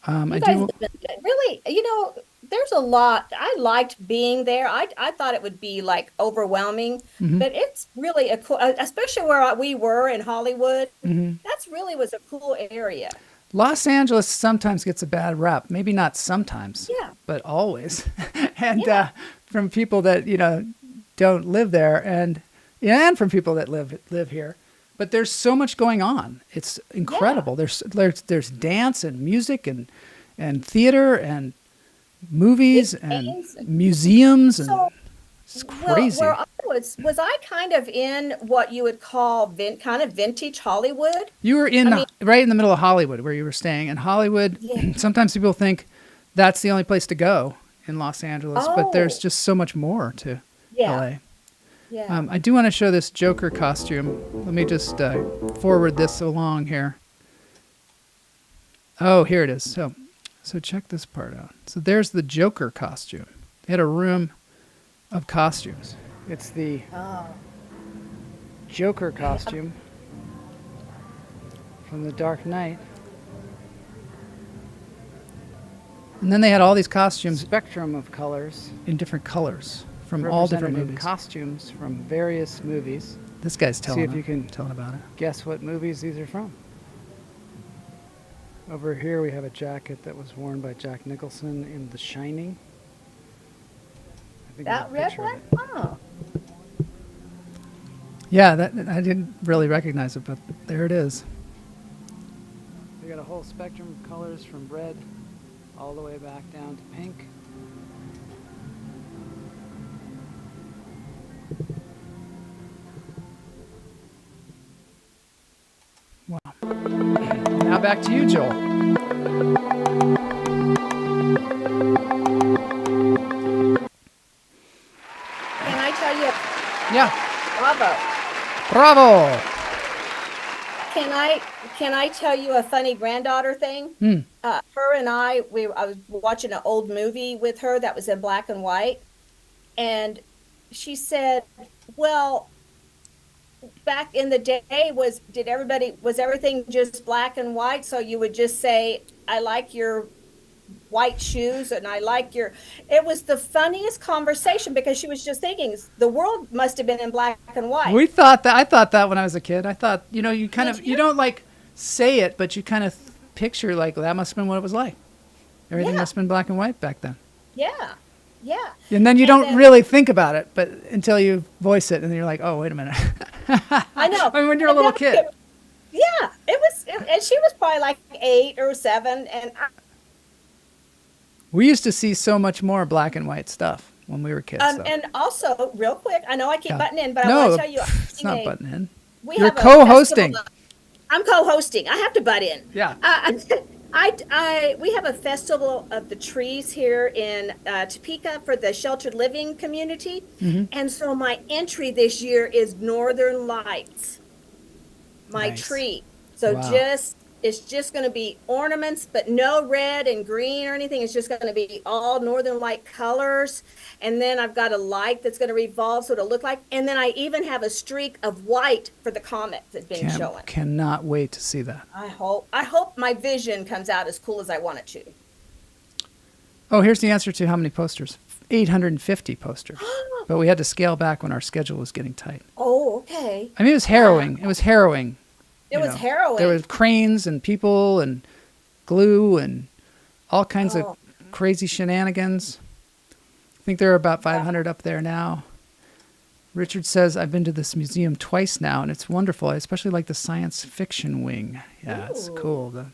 You guys have been, really, you know, there's a lot. I liked being there. I thought it would be like overwhelming, but it's really a cool, especially where we were in Hollywood. That's really was a cool area. Los Angeles sometimes gets a bad rap. Maybe not sometimes, but always. And from people that, you know, don't live there, and from people that live here. But there's so much going on. It's incredible. There's dance and music and theater and movies and museums, and it's crazy. Where I was I kind of in what you would call kind of vintage Hollywood? You were right in the middle of Hollywood where you were staying. And Hollywood, sometimes people think that's the only place to go in Los Angeles, but there's just so much more to LA. Yeah. I do want to show this Joker costume. Let me just forward this along here. Oh, here it is. So check this part out. So there's the Joker costume. They had a room of costumes. It's the Joker costume from The Dark Knight. And then they had all these costumes. Spectrum of colors. In different colors. From all different movies. Costumes from various movies. This guy's telling about it. Guess what movies these are from. Over here we have a jacket that was worn by Jack Nicholson in The Shining. I think that red one? Oh. Yeah, I didn't really recognize it, but there it is. We got a whole spectrum of colors from red all the way back down to pink. Wow. Now back to you, Joel. Can I tell you? Yeah. Bravo. Bravo. Can I tell you a funny granddaughter thing? Her and I was watching an old movie with her that was in black and white, and she said, "Well, back in the day, was everything just black and white? So you would just say, I like your white shoes, and I like your," it was the funniest conversation because she was just thinking the world must have been in black and white. I thought that when I was a kid. I thought, you know, you don't like say it, but you kind of picture like that must have been what it was like. Everything must have been black and white back then. Yeah. And then you don't really think about it, but until you voice it, and then you're like, oh, wait a minute. I know. I mean, when you're a little kid. Yeah, and she was probably like 8 or 7, and we used to see so much more black and white stuff when we were kids. And also, real quick, I know I keep butting in, but I No, want to tell you, it's not butting in. You're co-hosting. I'm co-hosting. I have to butt in. Yeah. We have a festival of the trees here in Topeka for the sheltered living community, and so my entry this year is Northern Lights. My tree. So it's just going to be ornaments, but no red and green or anything. It's just going to be all Northern Light colors. And then I've got a light that's going to revolve so it'll look like. And then I even have a streak of white for the comet that's been shown. Cannot wait to see that. I hope my vision comes out as cool as I want it to. Oh, here's the answer to how many posters. 850 posters. But we had to scale back when our schedule was getting tight. Oh, okay. I mean, it was harrowing. It was harrowing. It was harrowing. There were cranes and people and glue and all kinds of crazy shenanigans. I think there are about 500 up there now. Richard says, I've been to this museum twice now, and it's wonderful. I especially like the science fiction wing. Yeah, it's cool. The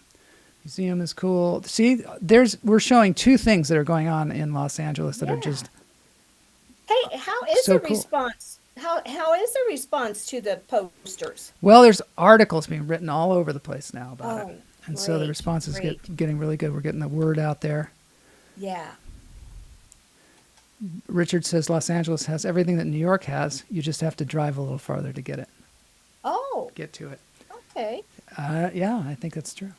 museum is cool. See, we're showing two things that are going on in Los Angeles that are just Hey, how is so the cool. response? How is the response to the posters? Well, there's articles being written all over the place now about it. And so the great, response is great. getting really good. We're getting the word out there. Yeah. Richard says Los Angeles has everything that New York has. You just have to drive a little farther to get it. Oh. Get to it. Okay. Yeah, I think that's true.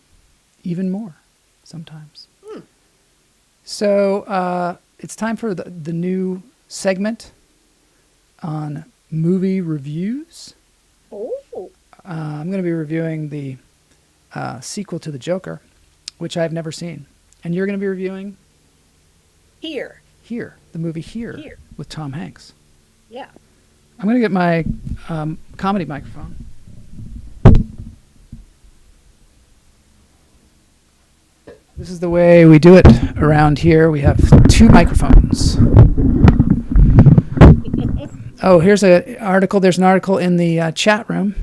Even more sometimes. So it's time for the new segment on movie reviews. Oh. I'm going to be reviewing the sequel to The Joker, which I've never seen. And you're going to be reviewing? Here. The movie Here. With Tom Hanks. Yeah. I'm going to get my comedy microphone. This is the way we do it around here. We have two microphones. Oh, here's an article. There's an article in the chat room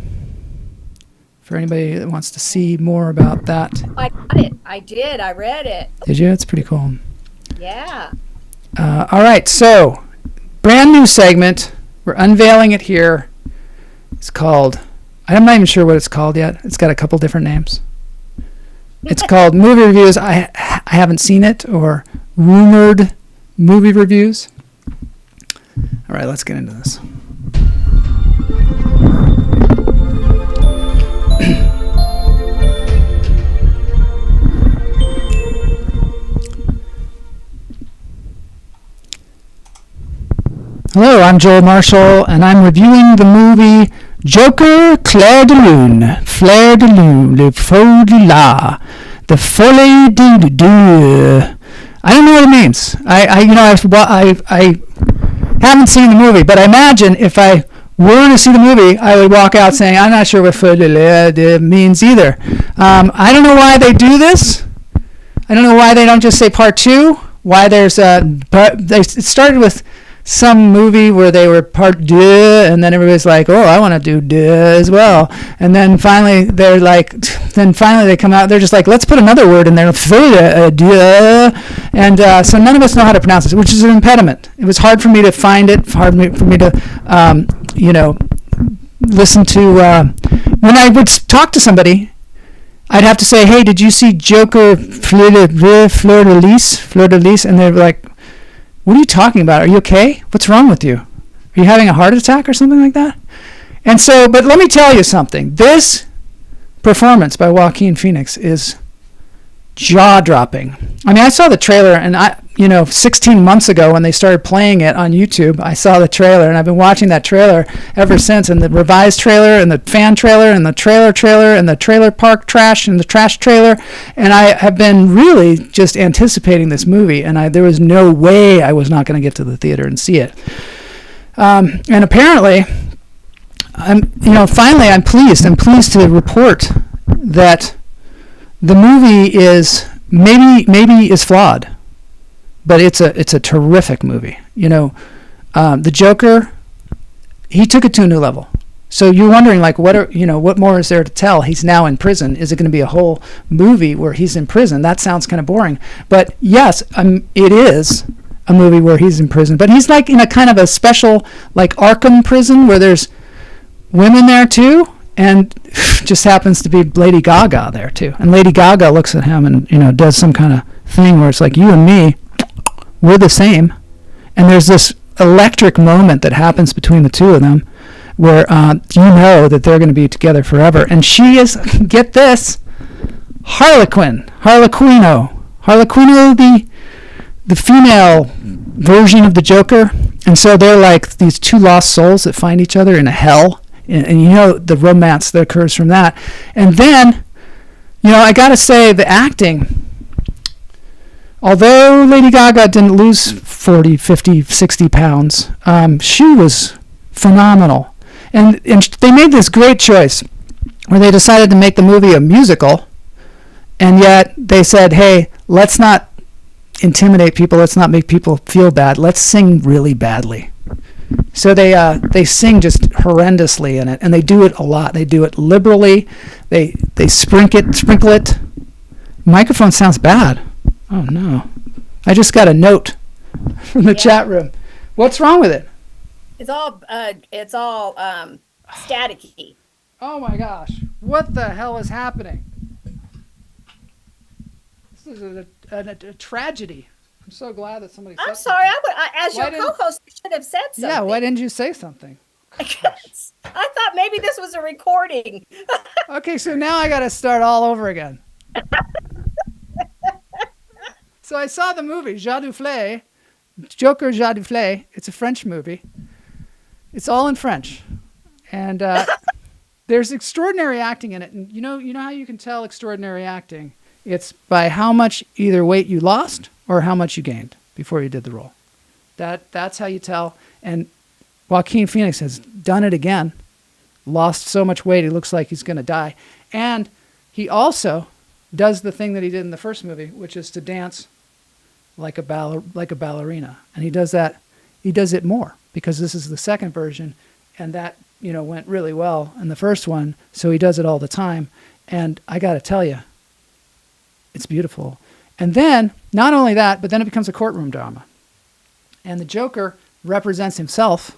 for anybody that wants to see more about that. I got it. I did. I read it. Did you? It's pretty cool. Yeah. All right, so brand new segment. We're unveiling it here. It's called, I'm not even sure what it's called yet. It's got a couple different names. It's called Movie Reviews. I haven't seen it, or Rumored Movie Reviews. All right, let's get into this. Hello, I'm Joel Marshall, and I'm reviewing the movie Joker, Clair de Lune, Fleur de Lune, Le Faux de la, The Folie de Dieu. I don't know what it means. I haven't seen the movie, but I imagine if I were to see the movie, I would walk out saying, I'm not sure what Faux de la means either. I don't know why they do this. I don't know why they don't just say part two. Why there's it started with some movie where they were part deux, and then everybody's like, oh, I want to do deux as well. And then finally they come out, they're just like, let's put another word in there, deux. And so none of us know how to pronounce it, which is an impediment. It was hard for me to find it, hard for me to, listen to, when I would talk to somebody, I'd have to say, hey, did you see Joker, Fleur de Lis? And they're like, what are you talking about? Are you okay? What's wrong with you? Are you having a heart attack or something like that? And so, but let me tell you something. This performance by Joaquin Phoenix is jaw-dropping. I mean, I saw the trailer, and 16 months ago when they started playing it on YouTube, I saw the trailer, and I've been watching that trailer ever since, and the revised trailer, and the fan trailer, and the trailer, and the trailer park trash, and the trash trailer, and I have been really just anticipating this movie, and there was no way I was not going to get to the theater and see it. And apparently, finally I'm pleased. I'm pleased to report that the movie is maybe is flawed, but it's a terrific movie. The Joker, he took it to a new level. So you're wondering, like, what more is there to tell? He's now in prison. Is it going to be a whole movie where he's in prison? That sounds kind of boring. But yes, it is. a movie where he's in prison, but he's like in a kind of a special, like Arkham prison where there's women there too, and just happens to be Lady Gaga there too. And Lady Gaga looks at him and, does some kind of thing where it's like, you and me, we're the same. And there's this electric moment that happens between the two of them where that they're going to be together forever. And she is, get this, Harlequino, the female version of the Joker. And so they're like these two lost souls that find each other in a hell. And the romance that occurs from that. And then, I got to say, the acting, although Lady Gaga didn't lose 40, 50, 60 pounds, she was phenomenal. And they made this great choice where they decided to make the movie a musical, and yet they said, hey, let's not intimidate people, let's not make people feel bad, let's sing really badly. So they sing just horrendously in it, and they do it a lot. They do it liberally. They sprinkle it. Microphone sounds bad. Oh no! I just got a note from the chat room. What's wrong with it? It's all staticky. Oh my gosh! What the hell is happening? This is a tragedy. I'm so glad that somebody. I'm sorry. As your co-host, you should have said something. Yeah. Why didn't you say something? I thought maybe this was a recording. Okay, so now I got to start all over again. So I saw the movie Joker Jaduflé. It's a French movie. It's all in French, and there's extraordinary acting in it. And you know how you can tell extraordinary acting? It's by how much either weight you lost or how much you gained before you did the role. That's how you tell. And Joaquin Phoenix has done it again. Lost so much weight, he looks like he's going to die. And he also does the thing that he did in the first movie, which is to dance like a ballerina. And he does that. He does it more because this is the second version, and that went really well in the first one. So he does it all the time. And I got to tell you, it's beautiful. And then, not only that, but then it becomes a courtroom drama. And the Joker represents himself,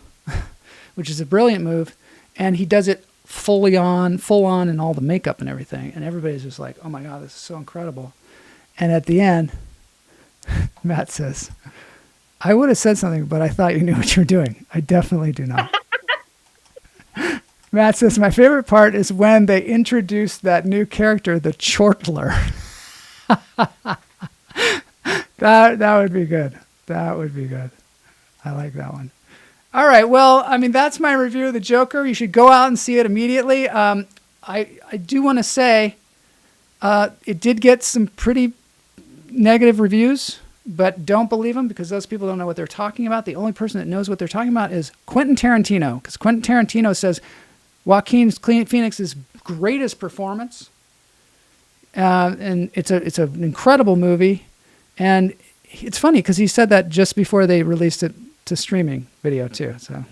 which is a brilliant move, and he does it full on, and all the makeup and everything. And everybody's just like, oh my God, this is so incredible. And at the end, Matt says, I would have said something, but I thought you knew what you were doing. I definitely do not. Matt says, my favorite part is when they introduced that new character, the Chortler. That would be good. That would be good. I like that one. All right. Well, I mean, that's my review of the Joker. You should go out and see it immediately. I do want to say it did get some pretty negative reviews, but don't believe them because those people don't know what they're talking about. The only person that knows what they're talking about is Quentin Tarantino, because Quentin Tarantino says Joaquin Phoenix's greatest performance. And it's an incredible movie, and it's funny because he said that just before they released it to streaming video too. So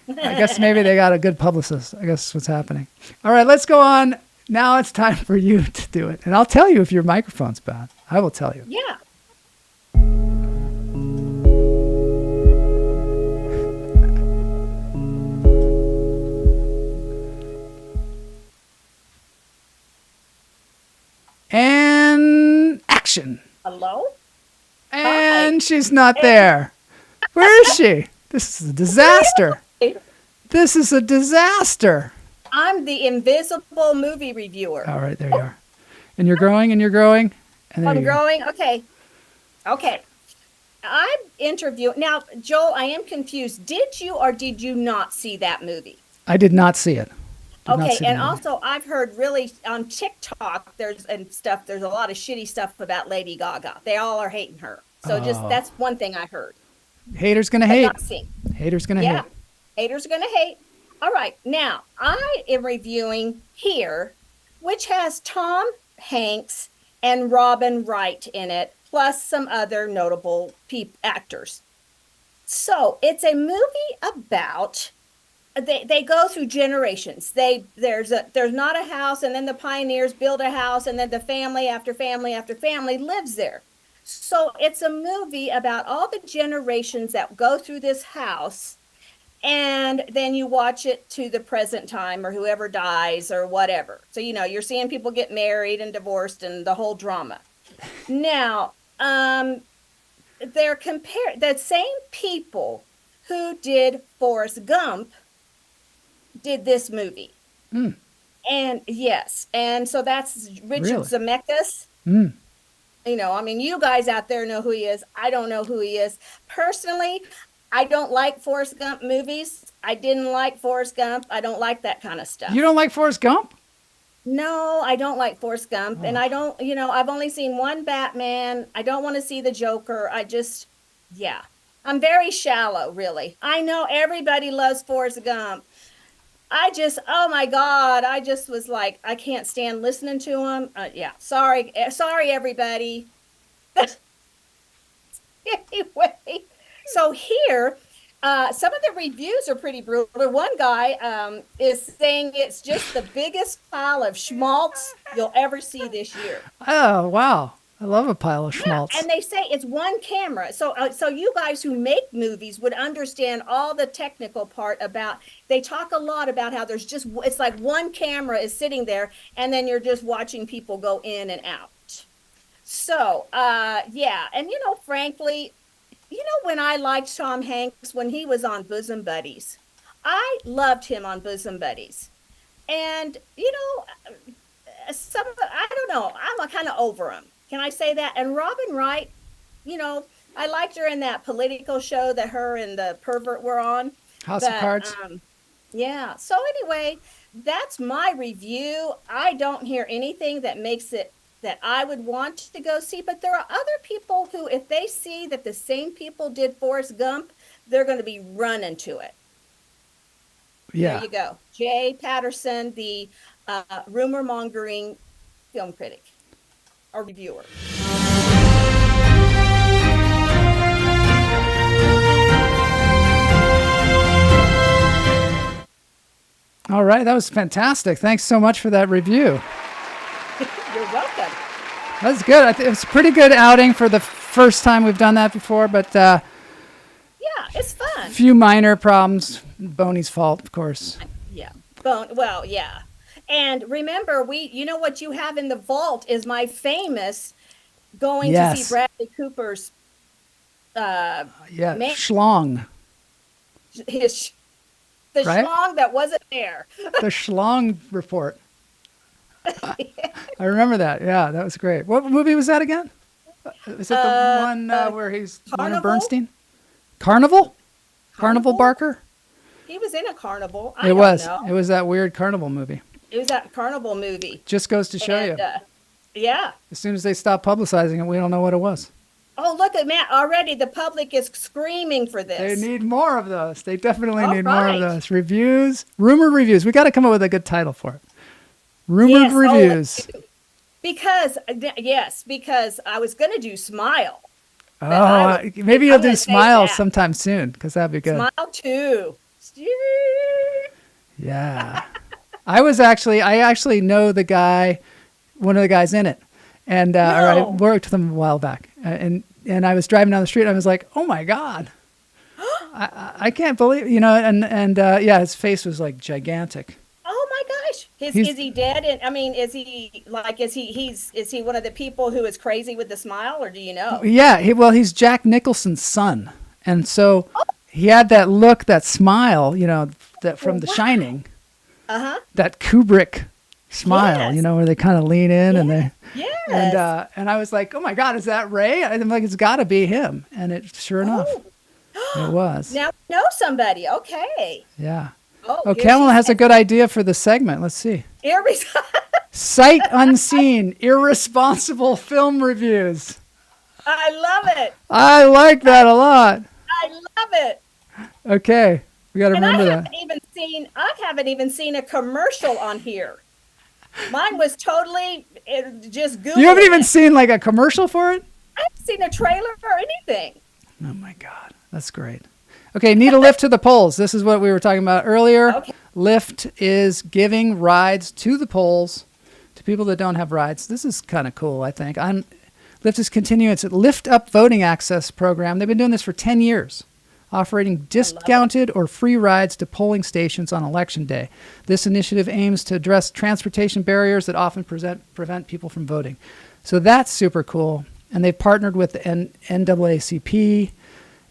I guess maybe they got a good publicist. I guess what's happening. All right, let's go on. Now it's time for you to do it, and I'll tell you if your microphone's bad. I will tell you. Yeah. And action. Hello? And Hi. She's not there. Where is she? This is a disaster. This is a disaster. I'm the invisible movie reviewer. All right, there you are. And you're growing, and you're growing. And there I'm you go. growing. Okay. I'm interviewing. Now, Joel, I am confused. Did you or did you not see that movie? I did not see it. Okay, and also I've heard really on TikTok there's a lot of shitty stuff about Lady Gaga. They all are hating her. So that's one thing I heard. Haters gonna hate. Not seen. Haters gonna hate. Haters are gonna hate. All right, now I am reviewing here, which has Tom Hanks and Robin Wright in it, plus some other notable actors. So it's a movie about. They go through generations. There's not a house, and then the pioneers build a house, and then the family after family after family lives there. So it's a movie about all the generations that go through this house, and then you watch it to the present time or whoever dies or whatever. So, you're seeing people get married and divorced and the whole drama. Now, they're compared, the same people who did Forrest Gump did this movie. Mm. And yes, and so that's Richard Really? Zemeckis. Mm. You guys out there know who he is. I don't know who he is. Personally, I don't like Forrest Gump movies. I didn't like Forrest Gump. I don't like that kind of stuff. You don't like Forrest Gump? No, I don't like Forrest Gump. Oh. And I don't, I've only seen one Batman. I don't want to see the Joker. Yeah. I'm very shallow, really. I know everybody loves Forrest Gump. Oh my God, I just was like, I can't stand listening to him. Yeah, sorry, everybody. Anyway, so here, some of the reviews are pretty brutal. One guy is saying it's just the biggest pile of schmaltz you'll ever see this year. Oh, wow. I love a pile of schmaltz. And they say it's one camera. So you guys who make movies would understand all the technical part about, they talk a lot about how it's like one camera is sitting there and then you're just watching people go in and out. So, yeah. And, frankly, when I liked Tom Hanks, when he was on Bosom Buddies, I loved him on Bosom Buddies. And, I don't know, I'm kind of over him. Can I say that? And Robin Wright, I liked her in that political show that her and the pervert were on. House of Cards. Yeah. So anyway, that's my review. I don't hear anything that makes it that I would want to go see, but there are other people who, if they see that the same people did Forrest Gump, they're going to be running to it. Yeah. There you go. Jay Patterson, the rumor-mongering film critic or reviewer. All right, that was fantastic. Thanks so much for that review. You're welcome. That's good. It was a pretty good outing for the first time we've done that before, but yeah, it's fun. A few minor problems. Boney's fault, of course. Yeah. Well, yeah. And remember, what you have in the vault is my famous going to see Bradley Cooper's schlong. The schlong that wasn't there. The schlong report. I remember that. Yeah, that was great. What movie was that again? Is it the one where he's Leonard Bernstein? Carnival? Carnival Barker? He was in a carnival. It was that weird carnival movie. It was that carnival movie. Just goes to show you. Yeah. As soon as they stop publicizing it, we don't know what it was. Oh, look at Matt. Already the public is screaming for this. They need more of those. They definitely need more of those. Reviews. Rumored reviews. We got to come up with a good title for it. Rumored reviews. Because I was going to do Smile. Oh, maybe you'll do Smile sometime soon, because that'd be good. Smile 2. Yeah. I actually know the guy, one of the guys in it. And or I worked with him a while back. And I was driving down the street and I was like, oh my God. I can't believe, his face was like gigantic. Oh my gosh. Is he dead? And is he one of the people who is crazy with the smile, or do you know? Yeah, he's Jack Nicholson's son. And so he had that look, that smile, that from The Shining. Uh-huh. That Kubrick smile, where they kind of lean in and they and I was like, oh my God, is that Ray? I'm like, it's got to be him. And it sure enough, it was. Now we know somebody. Okay. Yeah. Kamala has a good idea for the segment. Let's see. Sight unseen, irresponsible film reviews. I love it. I like that a lot. I love it. Okay. We got to remember that. I haven't even seen a commercial on here. Mine was totally just Google. You haven't even seen like a commercial for it? I haven't seen a trailer or anything. Oh my God. That's great. Okay, need a lift to the polls. This is what we were talking about earlier. Okay. Lyft is giving rides to the polls to people that don't have rides. This is kind of cool, I think. Lyft is continuing its Lift Up voting access program. They've been doing this for 10 years, offering discounted or free rides to polling stations on Election Day. This initiative aims to address transportation barriers that often prevent people from voting. So that's super cool. And they've partnered with the NAACP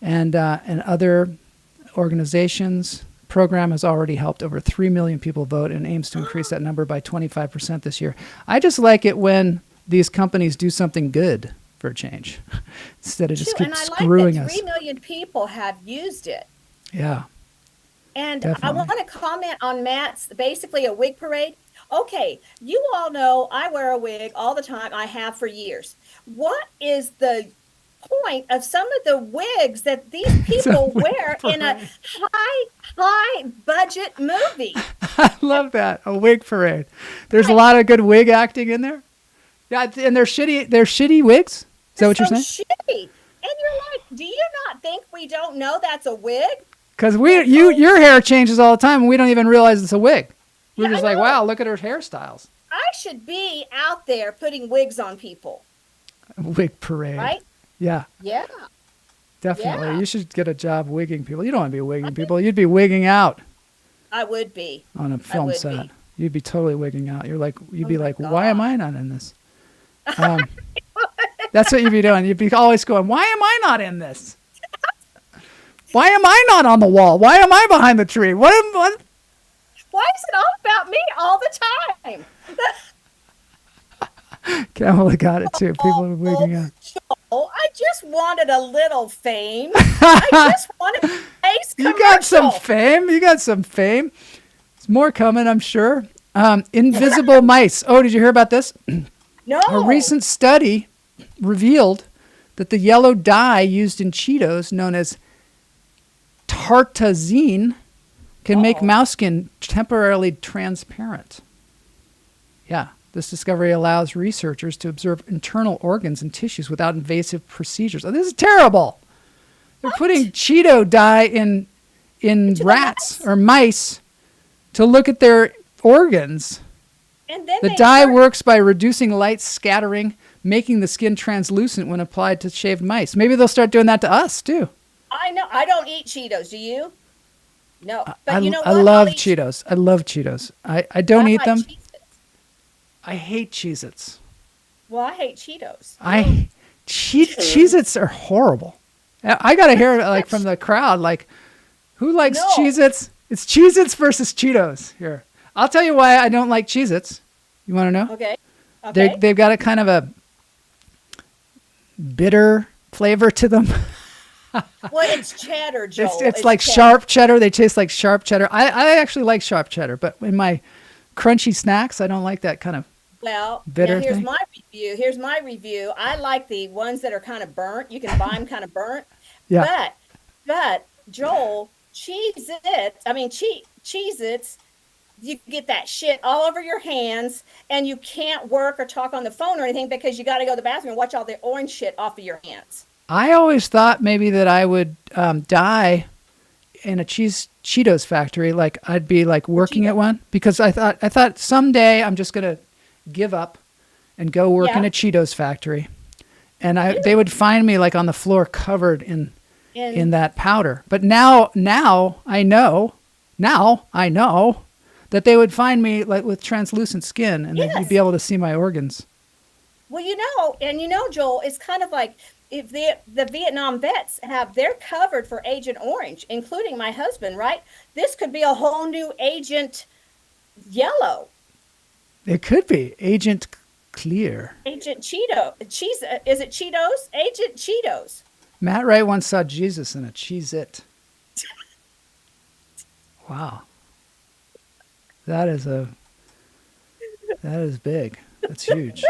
and other organizations. Program has already helped over 3 million people vote and aims to increase that number by 25% this year. I just like it when these companies do something good for a change instead of just keep screwing us. 3 million people have used it. Yeah. And definitely. I want to comment on Matt's, basically a wig parade. Okay, you all know I wear a wig all the time. I have for years. What is the point of some of the wigs that these people wear in a high budget movie? I love that. A wig parade. There's a lot of good wig acting in there. Yeah, and they're shitty wigs. Is that what you're saying? Shitty. And you're like, do you not think we don't know that's a wig? Because your hair changes all the time and we don't even realize it's a wig. We're just like, know. wow, look at her hairstyles. I should be out there putting wigs on people. Wig parade. Right? Yeah. Yeah. Definitely. Yeah. You should get a job wigging people. You don't want to be wigging people. You'd be wigging out I would be. on a film set. Be. You'd be totally wigging out. You'd be like, God. why am I not in this? That's what you'd be doing. You'd be always going, why am I not in this? Why am I not on the wall? Why am I behind the tree? What? Why is it all about me all the time? Kamala got it too. People are wigging out. Joel, I just wanted a little fame. I just wanted a face commercial. You got some fame. You got some fame. There's more coming, I'm sure. Invisible mice. Oh, did you hear about this? No. A recent study revealed that the yellow dye used in Cheetos, known as tartazine, can make mouse skin temporarily transparent. Yeah, this discovery allows researchers to observe internal organs and tissues without invasive procedures. Oh, this is terrible. They're putting Cheeto dye in rats or mice to look at their organs. And then The dye works by reducing light scattering, making the skin translucent when applied to shaved mice. Maybe they'll start doing that to us too. I know. I don't eat Cheetos. Do you? No. But you know what? I love Cheetos. I love Cheetos. I don't eat them. Cheez-Its. I hate Cheez-Its. Well, I hate Cheetos. Cheez-Its are horrible. I got to hear like from the crowd, like, who likes Cheez-Its? It's Cheez-Its versus Cheetos here. I'll tell you why I don't like Cheez-Its. You want to know? Okay. They've got a kind of a bitter flavor to them. Well, it's cheddar, Joel. It's like cheddar. Sharp cheddar. They taste like sharp cheddar. I actually like sharp cheddar, but in my crunchy snacks, I don't like that kind of bitter here's thing. my review. Here's my review. I like the ones that are kind of burnt. You can buy them kind of burnt. Yeah. But Joel, Cheez-Its, you get that shit all over your hands, and you can't work or talk on the phone or anything because you got to go to the bathroom and watch all the orange shit off of your hands. I always thought maybe that I would die in a Cheetos factory, like I'd be like working at one, because I thought someday I'm just gonna give up and go work in a Cheetos factory, and they would find me like on the floor covered in that powder. But now I know that they would find me like with translucent skin, and they'd be able to see my organs. Well, Joel, it's kind of like if the Vietnam vets they're covered for Agent Orange, including my husband, right? This could be a whole new Agent Yellow. It could be Agent Clear. Agent Cheeto. Is it Cheetos? Agent Cheetos. Matt Wright once saw Jesus in a Cheez-It. Wow. That is big. That's huge.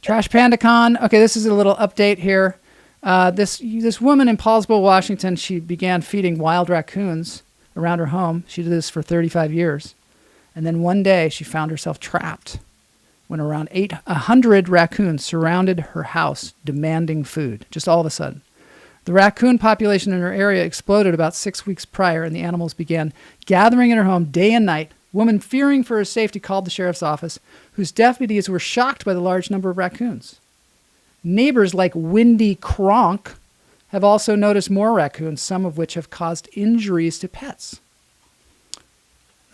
Trash Panda Con. Okay, this is a little update here. This woman in Paulsville, Washington, she began feeding wild raccoons around her home. She did this for 35 years. And then one day she found herself trapped when around 100 raccoons surrounded her house demanding food, just all of a sudden. The raccoon population in her area exploded about 6 weeks prior, and the animals began gathering in her home day and night. Woman, fearing for her safety, called the sheriff's office, whose deputies were shocked by the large number of raccoons. Neighbors like Windy Cronk have also noticed more raccoons, some of which have caused injuries to pets.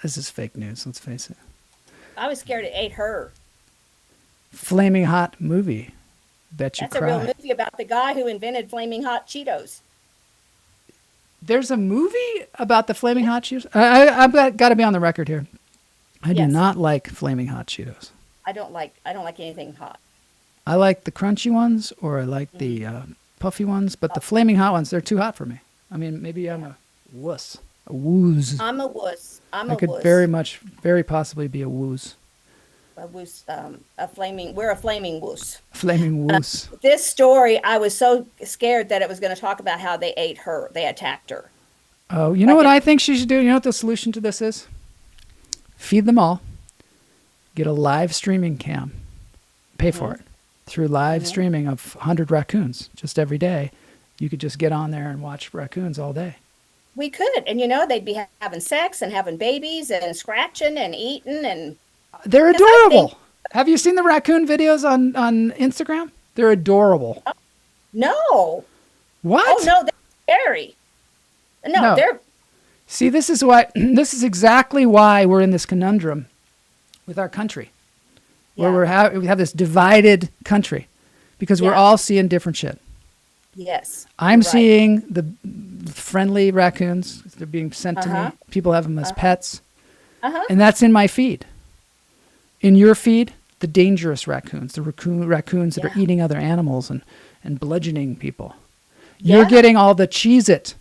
This is fake news, let's face it. I was scared it ate her. Flaming Hot movie. Bet you That's cry. a real movie about the guy who invented Flaming Hot Cheetos. There's a movie about the Flaming Hot Cheetos? I've got to be on the record here. I do Yes. not like Flaming Hot Cheetos. I don't like anything hot. I like the crunchy ones, or I like the puffy ones, but the Flaming Hot ones, they're too hot for me. I mean, maybe I'm a wuss, a wooze. I'm a wuss. I could very possibly be a wooze. A wuss, we're a flaming wuss. Flaming woos. This story, I was so scared that it was going to talk about how they ate her. They attacked her. Oh, you know what I think she should do? You know what the solution to this is? Feed them all. Get a live streaming cam. Pay for it. Through live streaming of 100 raccoons just every day. You could just get on there and watch raccoons all day. We could. And, they'd be having sex and having babies and scratching and eating. And they're adorable. Have you seen the raccoon videos on Instagram? They're adorable. No. What? Oh, no, they're scary. No, they're... See, this is exactly why we're in this conundrum with our country, where we have this divided country, because we're all seeing different shit. Yes. I'm seeing the friendly raccoons. They're being sent to me. People have them as pets. And that's in my feed. In your feed, the dangerous raccoons, the raccoons that are eating other animals and bludgeoning people. You're getting all the Cheez-It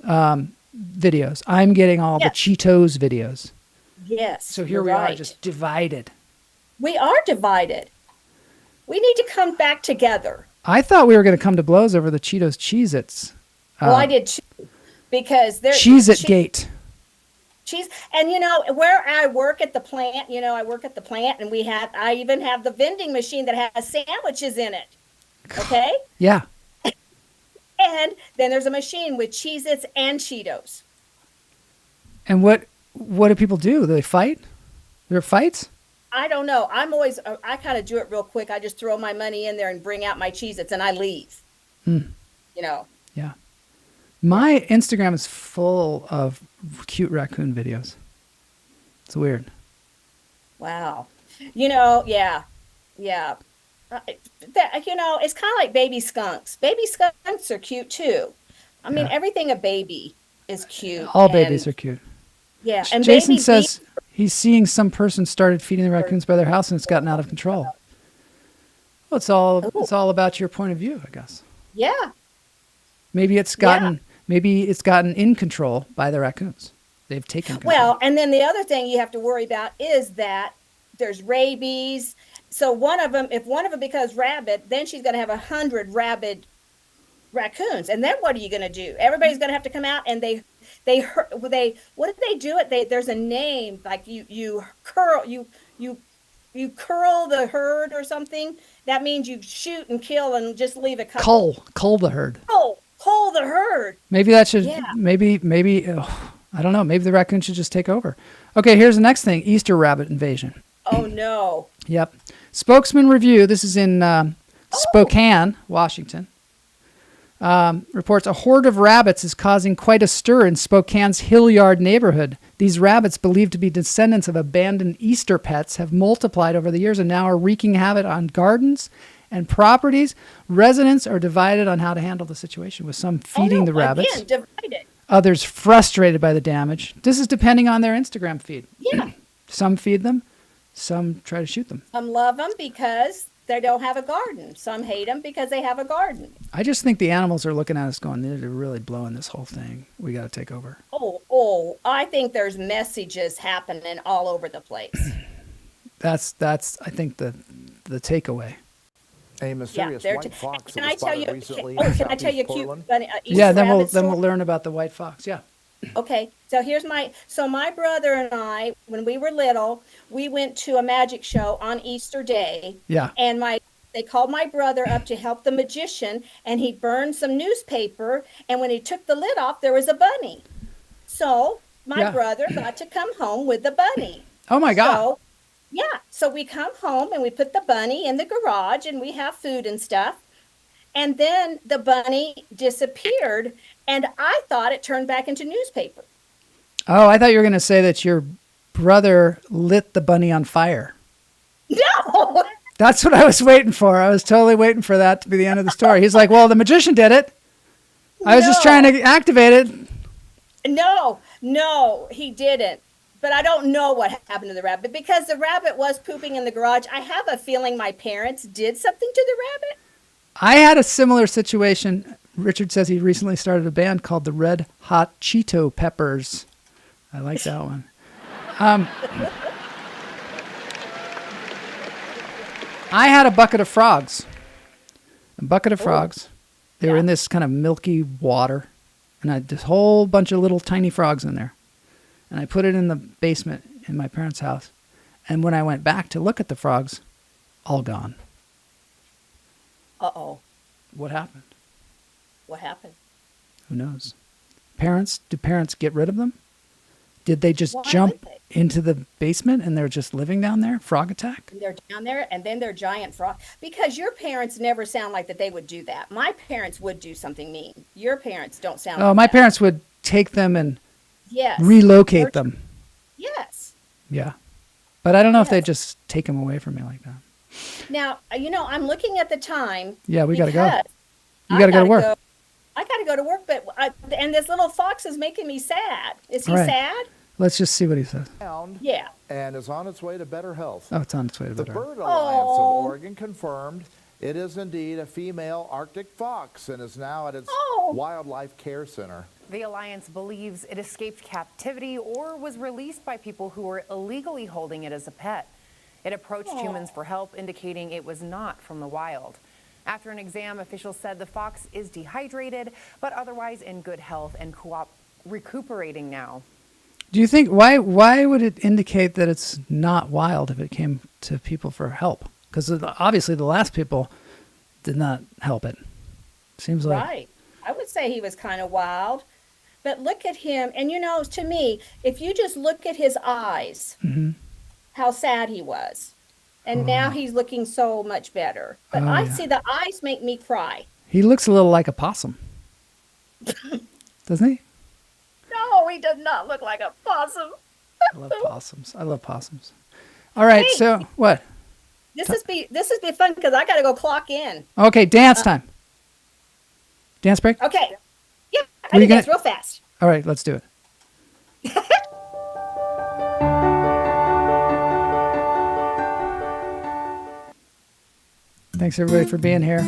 videos. I'm getting all the Cheetos videos. Yes. So here we are, just divided. We are divided. We need to come back together. I thought we were going to come to blows over the Cheetos Cheez-Its. Well, I did too, because there's Cheez-It Gate. Cheese, and where I work at the plant, I work at the plant, and I even have the vending machine that has sandwiches in it. Okay. Yeah. And then there's a machine with Cheez-Its and Cheetos. And what do people do? Do they fight? There are fights? I don't know. I kind of do it real quick. I just throw my money in there and bring out my Cheez-Its and I leave. Yeah. My Instagram is full of cute raccoon videos. It's weird. Wow. Yeah. It's kind of like baby skunks. Baby skunks are cute too. I mean, everything a baby is cute. All babies are cute. Yeah. And Jason says he's seeing some person started feeding the raccoons by their house and it's gotten out of control. Well, it's all about your point of view, I guess. Yeah. Maybe it's gotten in control by the raccoons. They've taken control. Well, and then the other thing you have to worry about is that there's rabies. So if one of them becomes rabid, then she's going to have 100 rabid raccoons. And then what are you going to do? Everybody's going to have to come out and what do they do? There's a name, like you curl the herd or something. That means you shoot and kill and just leave a couple. Cull the herd. Cull the herd. Maybe that should, maybe, I don't know. Maybe the raccoon should just take over. Okay, here's the next thing. Easter rabbit invasion. Oh, no. Yep. Spokesman Review, this is in Spokane, Washington, reports a horde of rabbits is causing quite a stir in Spokane's Hillyard neighborhood. These rabbits, believed to be descendants of abandoned Easter pets, have multiplied over the years and now are wreaking havoc on gardens and properties. Residents are divided on how to handle the situation, with some feeding the rabbits. Again, divided. Others frustrated by the damage. This is depending on their Instagram feed. Yeah. Some feed them. Some try to shoot them. Some love them because they don't have a garden. Some hate them because they have a garden. I just think the animals are looking at us going, they're really blowing this whole thing. We got to take over. I think there's messages happening all over the place. That's I think the takeaway. A mysterious white fox can was I tell you? spotted recently in Can I southeast tell you a cute Portland. funny, Yeah, then rabbit we'll story? learn about the white fox. Yeah. Okay, so my brother and I, when we were little, we went to a magic show on Easter Day. Yeah. And they called my brother up to help the magician, and he burned some newspaper, and when he took the lid off, there was a bunny. So my brother got to come home with the bunny. Oh my God. Yeah. So we come home and we put the bunny in the garage and we have food and stuff. And then the bunny disappeared. And I thought it turned back into newspaper. Oh, I thought you were going to say that your brother lit the bunny on fire. No. That's what I was waiting for. I was totally waiting for that to be the end of the story. He's like, well, the magician did it. I was just trying to activate it. No, he didn't. But I don't know what happened to the rabbit because the rabbit was pooping in the garage. I have a feeling my parents did something to the rabbit. I had a similar situation. Richard says he recently started a band called the Red Hot Cheeto Peppers. I like that one. I had a bucket of frogs. They were in this kind of milky water. And I had this whole bunch of little tiny frogs in there. And I put it in the basement in my parents' house. And when I went back to look at the frogs, all gone. Uh-oh. What happened? What happened? Who knows? Do parents get rid of them? Did they just Why jump would they? into the basement and they're just living down there? Frog attack? And they're down there and then they're giant frogs. Because your parents never sound like that they would do that. My parents would do something mean. Your parents don't sound Oh, like my that. parents would take them and Yes. relocate them. Yes. Yeah. But I don't know if they Yes. just take them away from me like that. Now, I'm looking at the time. Yeah, we got to go. because You I got to go to work. I got to go to work, and this little fox is making me sad. Is he All right. sad? Let's just see what he says. Yeah. And is on its way to better health. Oh, it's on its way to The better. Bird Alliance Oh. of Oregon confirmed it is indeed a female Arctic fox and is now at its Oh. wildlife care center. The Alliance believes it escaped captivity or was released by people who were illegally holding it as a pet. It approached humans for help, indicating it was not from the wild. After an exam, officials said the fox is dehydrated, but otherwise in good health and recuperating now. Do you think, why would it indicate that it's not wild if it came to people for help? Because obviously the last people did not help it. Seems like. Right. I would say he was kind of wild. But look at him. And to me, if you just look at his eyes, Mm-hmm. how sad he was. And now he's looking so much better. But Oh, I yeah. see the eyes make me cry. He looks a little like a possum. Doesn't he? No, he does not look like a possum. I love possums. All right, Hey. so what? This is be fun because I got to go clock in. Okay, dance time. Dance break? Okay. Yeah, Were I you did this real fast. All right, let's do it. Thanks everybody for being here.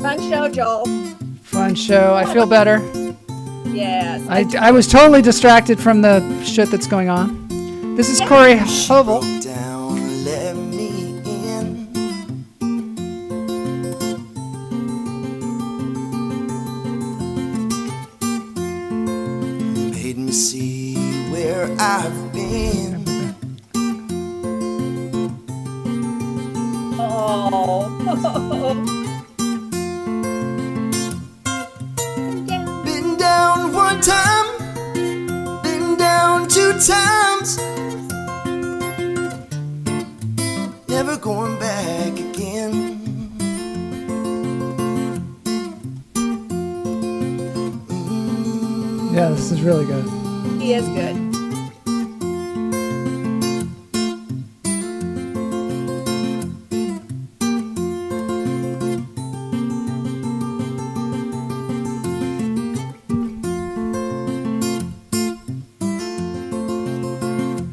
Fun show, Joel. Fun show. I feel better. Yes. I was totally distracted from the shit that's going on. This is Corey Hovel. Down, let me in. Made me see where I've been. Oh. Been down one time, been down two times. Never going back again. Yeah, this is really good. He is good.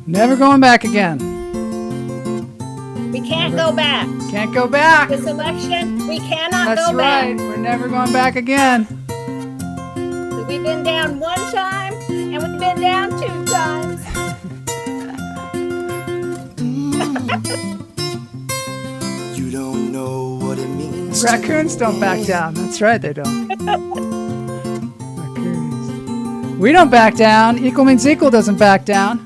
Never going back again. We can't go back. Can't go back. This election, we cannot That's go right. back. We're never going back again. We've been down one time and we've been down two times. You don't know what it means. Raccoons don't back down. That's right, they don't. Raccoons. We don't back down. Equal means equal doesn't back down.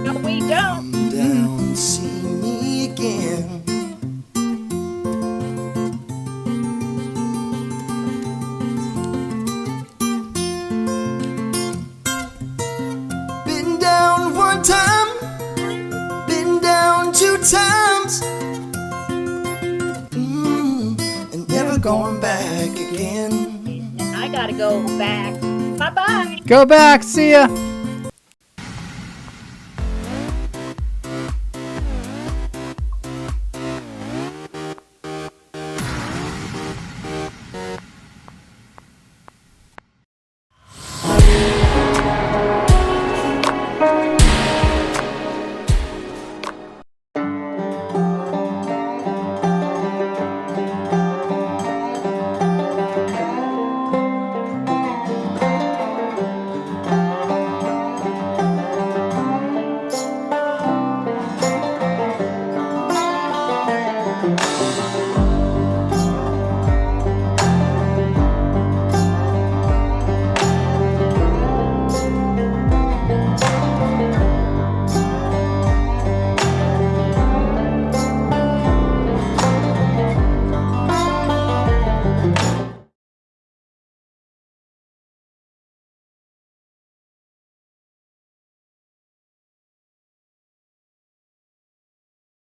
No, we don't. Come down, see me again. Been down one time, been down going back again. And I gotta go back. Bye-bye. Go back. See ya.